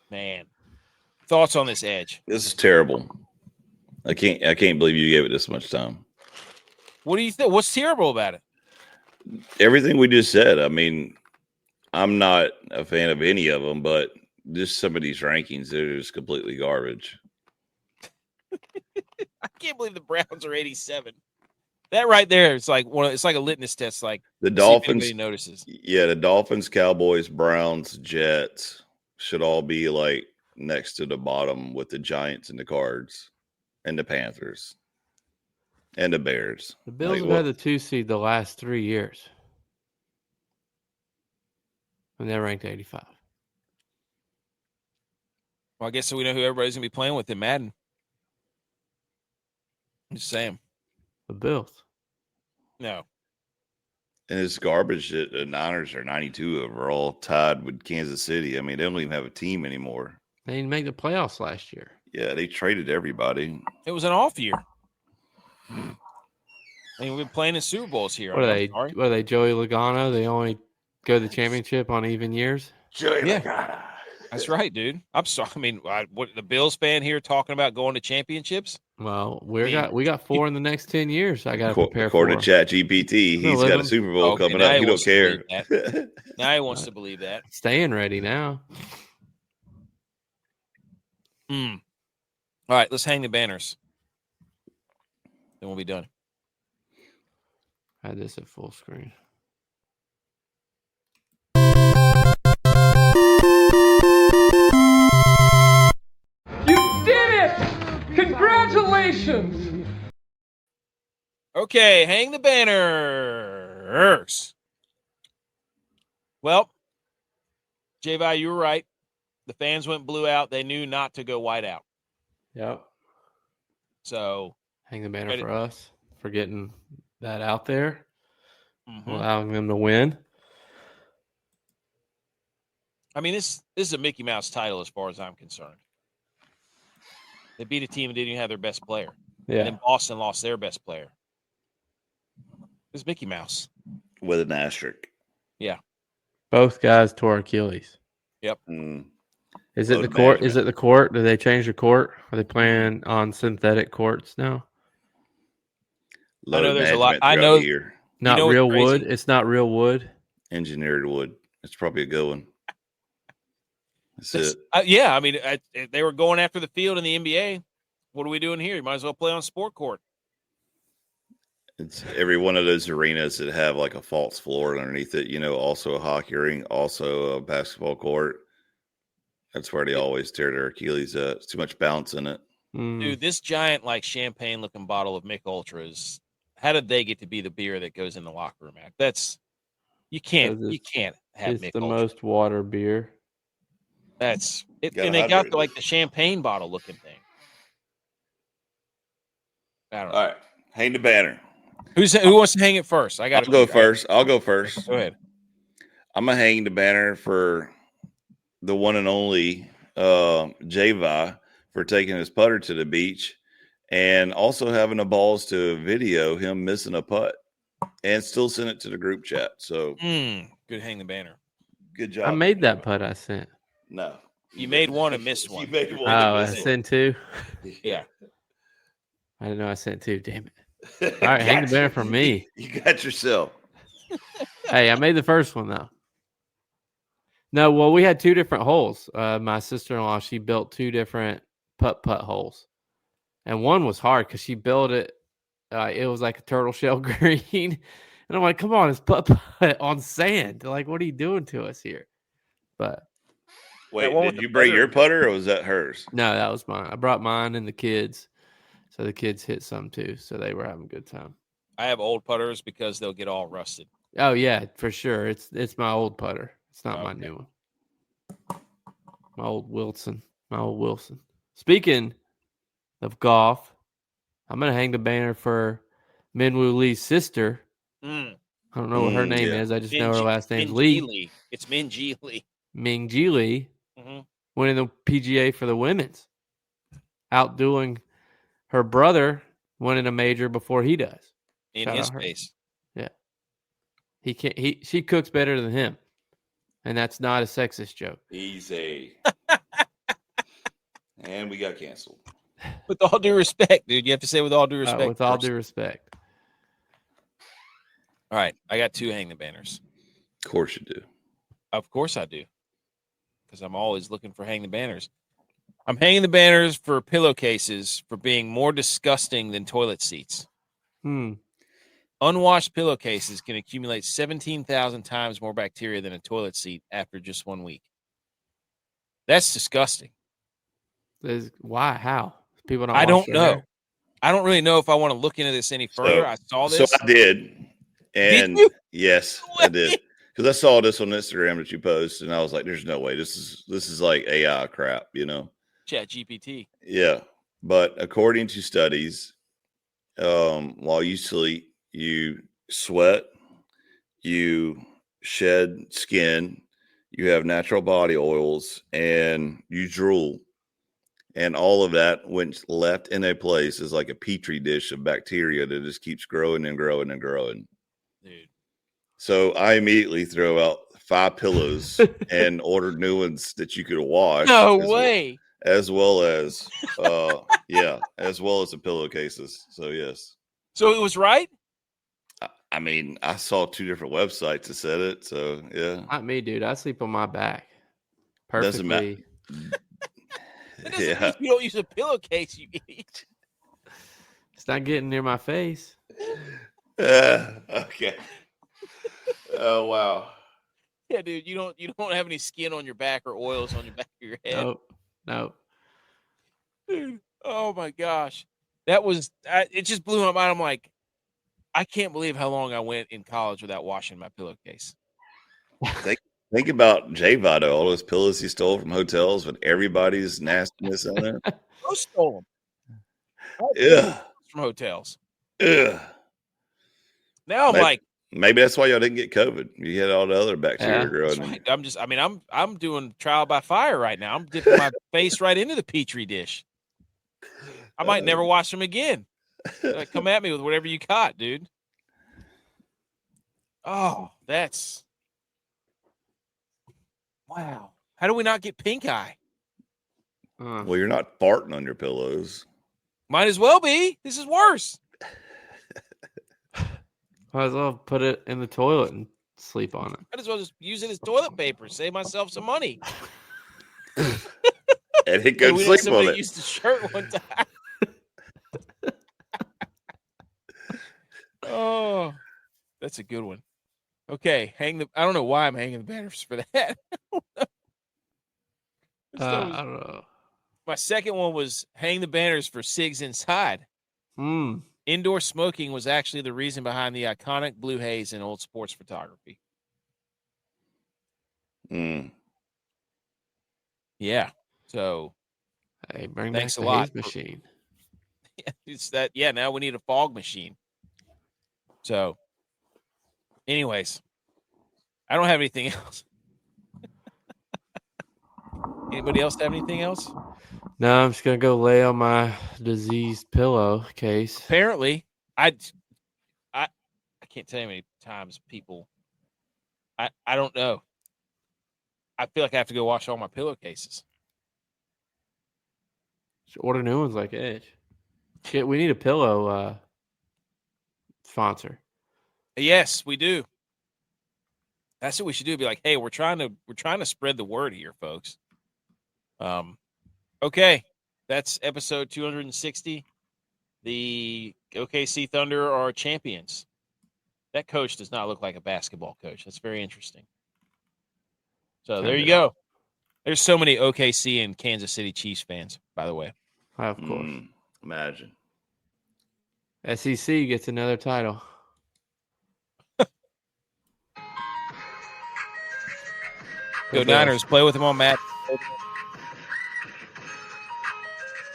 Man, thoughts on this Edge? This is terrible. I can't believe you gave it this much time. What do you think? What's terrible about it? Everything we just said. I mean, I'm not a fan of any of them, but just some of these rankings, they're just completely garbage. I can't believe the Browns are 87. That right there, it's like it's like a litmus test. Like The see if Dolphins, anybody notices. yeah, the Dolphins, Cowboys, Browns, Jets should all be like next to the bottom with the Giants and the Cards and the Panthers and the Bears. The Bills Like, have had the 2 seed the last 3 years. And they're ranked 85. Well, I guess so we know who everybody's gonna be playing with in Madden. I'm just saying. The Bills. No. And it's garbage that the Niners are 92 overall, tied with Kansas City. I mean, they don't even have a team anymore. They didn't make the playoffs last year. Yeah, they traded everybody. It was an off year. I mean, we've been playing in Super Bowls here. What are they? Sorry. What are they? Joey Logano? They only go to the championship on even years. Yeah. That's right, dude. I'm sorry. I mean, what the Bills fan here talking about going to championships? Well, mean, we got 4 in the next 10 years. I got to prepare for. According to ChatGPT, No, he's let got him- a Super Bowl Okay, coming now up. he He don't wants to care. believe Now he wants to believe that. Staying ready now. All right, let's hang the banners. Then we'll be done. I had this at full screen. You did it! Congratulations! Okay, hang the banners. Well, J.Vi, you were right. The fans went blue out. They knew not to go white out. Yep. So Hang the banner Ready. for us for getting that out there, mhm. allowing them to win. I mean, this is a Mickey Mouse title as far as I'm concerned. They beat a team and didn't even have their best player. Yeah. And then Boston lost their best player. It's Mickey Mouse. with an asterisk. Yeah. Both guys tore Achilles. Yep. Is it Load the of court? Is management. it the court? Did they change the court? Are they playing on synthetic courts now? Load know of there's a lot- management I throughout know- the year. Not know what's real crazy? wood. It's not real wood. Engineered wood. It's probably a good one. That's it. Yeah, I mean, they were going after the field in the NBA. What are we doing here? You might as well play on sport court. It's every one of those arenas that have like a false floor underneath it, also a hockey ring, also a basketball court. That's where they always tear their Achilles at. It's too much bounce in it. Dude, this giant, like, champagne-looking bottle of Mick Ultras, how did they get to be the beer that goes in the locker room act? You can't have It's Mick the Ultra. most water beer. That's it. Gotta And they got hydrate the champagne bottle looking thing. I don't know. All right. Hang the banner. Who wants to hang it first? I'll go first. Go ahead. I'm going to hang the banner for the one and only J.Vi for taking his putter to the beach and also having the balls to video him missing a putt and still send it to the group chat. So good hang the banner. Good job. I made that putt I sent. No. You made one and missed one. You made one. Oh, I sent two? Yeah. I didn't know I sent two. Damn it. All right, hang the banner for me. You got yourself. Hey, I made the first one, though. No, well, we had two different holes. My sister-in-law, she built two different putt holes. And one was hard because she built it. It was like a turtle shell green. And I'm like, come on, it's putt on sand. Like, what are you doing to us here? But Wait, one with did the you bring putter- your putter or was that hers? no, that was mine. I brought mine and the kids. So the kids hit some too. So they were having a good time. I have old putters because they'll get all rusted. Oh, yeah, for sure. It's my old putter. It's not my Okay. new one. My old Wilson. Speaking of golf, I'm going to hang the banner for Minwoo Lee's sister. I don't know what her name yeah. is. I just know her last name's Lee. It's Min Ji Lee. Ming Ji Lee winning the PGA for the women's, outdoing her brother winning a major before he does. In Shout his out her. face. Yeah. She cooks better than him. And that's not a sexist joke. Easy. And we got canceled. With all due respect, dude. You have to say with all due respect. With all first. due respect. All right. I got two hang the banners. Of course you do. Of course I do. Because I'm always looking for hang the banners. I'm hanging the banners for pillowcases for being more disgusting than toilet seats. Unwashed pillowcases can accumulate 17,000 times more bacteria than a toilet seat after just 1 week. That's disgusting. Why? How? People don't. I don't their know. hair? I don't really know if I want to look into this any further. I saw this. So I did. And you? yes, I did. Because I saw this on Instagram that you posted, and I was like, there's no way. This is like AI crap, Chat GPT. Yeah. But according to studies, while you sleep, you sweat, you shed skin, you have natural body oils, and you drool. And all of that, when left in a place, is like a petri dish of bacteria that just keeps growing and growing and growing. Dude. So I immediately throw out 5 pillows and ordered new ones that you could wash. No way. As well as, as well as the pillowcases. So, yes. So it was right? I mean, I saw 2 different websites that said it. So, yeah. Not me, dude. I sleep on my back. Doesn't matter. Perfectly. That doesn't mean you don't use a pillowcase, you eat. It's not getting near my face. Okay. Oh, wow. Yeah, dude, you don't have any skin on your back or oils on your back of your head. Nope. Dude, oh my gosh. That was it just blew my mind. I'm like, I can't believe how long I went in college without washing my pillowcase. Think about J Votto, all those pillows he stole from hotels with everybody's nastiness on it. Who stole them? Ugh. From hotels. Ugh. Now I'm like, maybe that's why y'all didn't get COVID. You had all the other bacteria growing. right. I'm doing trial by fire right now. I'm dipping my face right into the Petri dish. I might never wash them again. Like, come at me with whatever you caught, dude. Oh, that's wow. How do we not get pink eye? Well, you're not farting on your pillows. Might as well be. This is worse. Might as well put it in the toilet and sleep on it. Might as well just use it as toilet paper. Save myself some money. And he could sleep on it. Used the shirt one time. Oh, that's a good one. Okay, I don't know why I'm hanging the banners for that. I don't know. My second one was hang the banners for SIGs inside. Indoor smoking was actually the reason behind the iconic blue haze in old sports photography. Yeah. So, hey, bring thanks back a the lot. haze machine. It's that. Yeah. Now we need a fog machine. So, anyways, I don't have anything else. Anybody else have anything else? No, I'm just gonna go lay on my diseased pillowcase. Apparently, I can't tell you how many times people. I don't know. I feel like I have to go wash all my pillowcases. Just order new ones like Edge. We need a pillow sponsor. Yes, we do. That's what we should do. Be like, hey, we're trying to spread the word here, folks. Okay, that's episode 260. The OKC Thunder are champions. That coach does not look like a basketball coach. That's very interesting. So there you go. There's so many OKC and Kansas City Chiefs fans, by the way. Of course. Imagine. SEC gets another title. Go Niners. Play with them on Madden.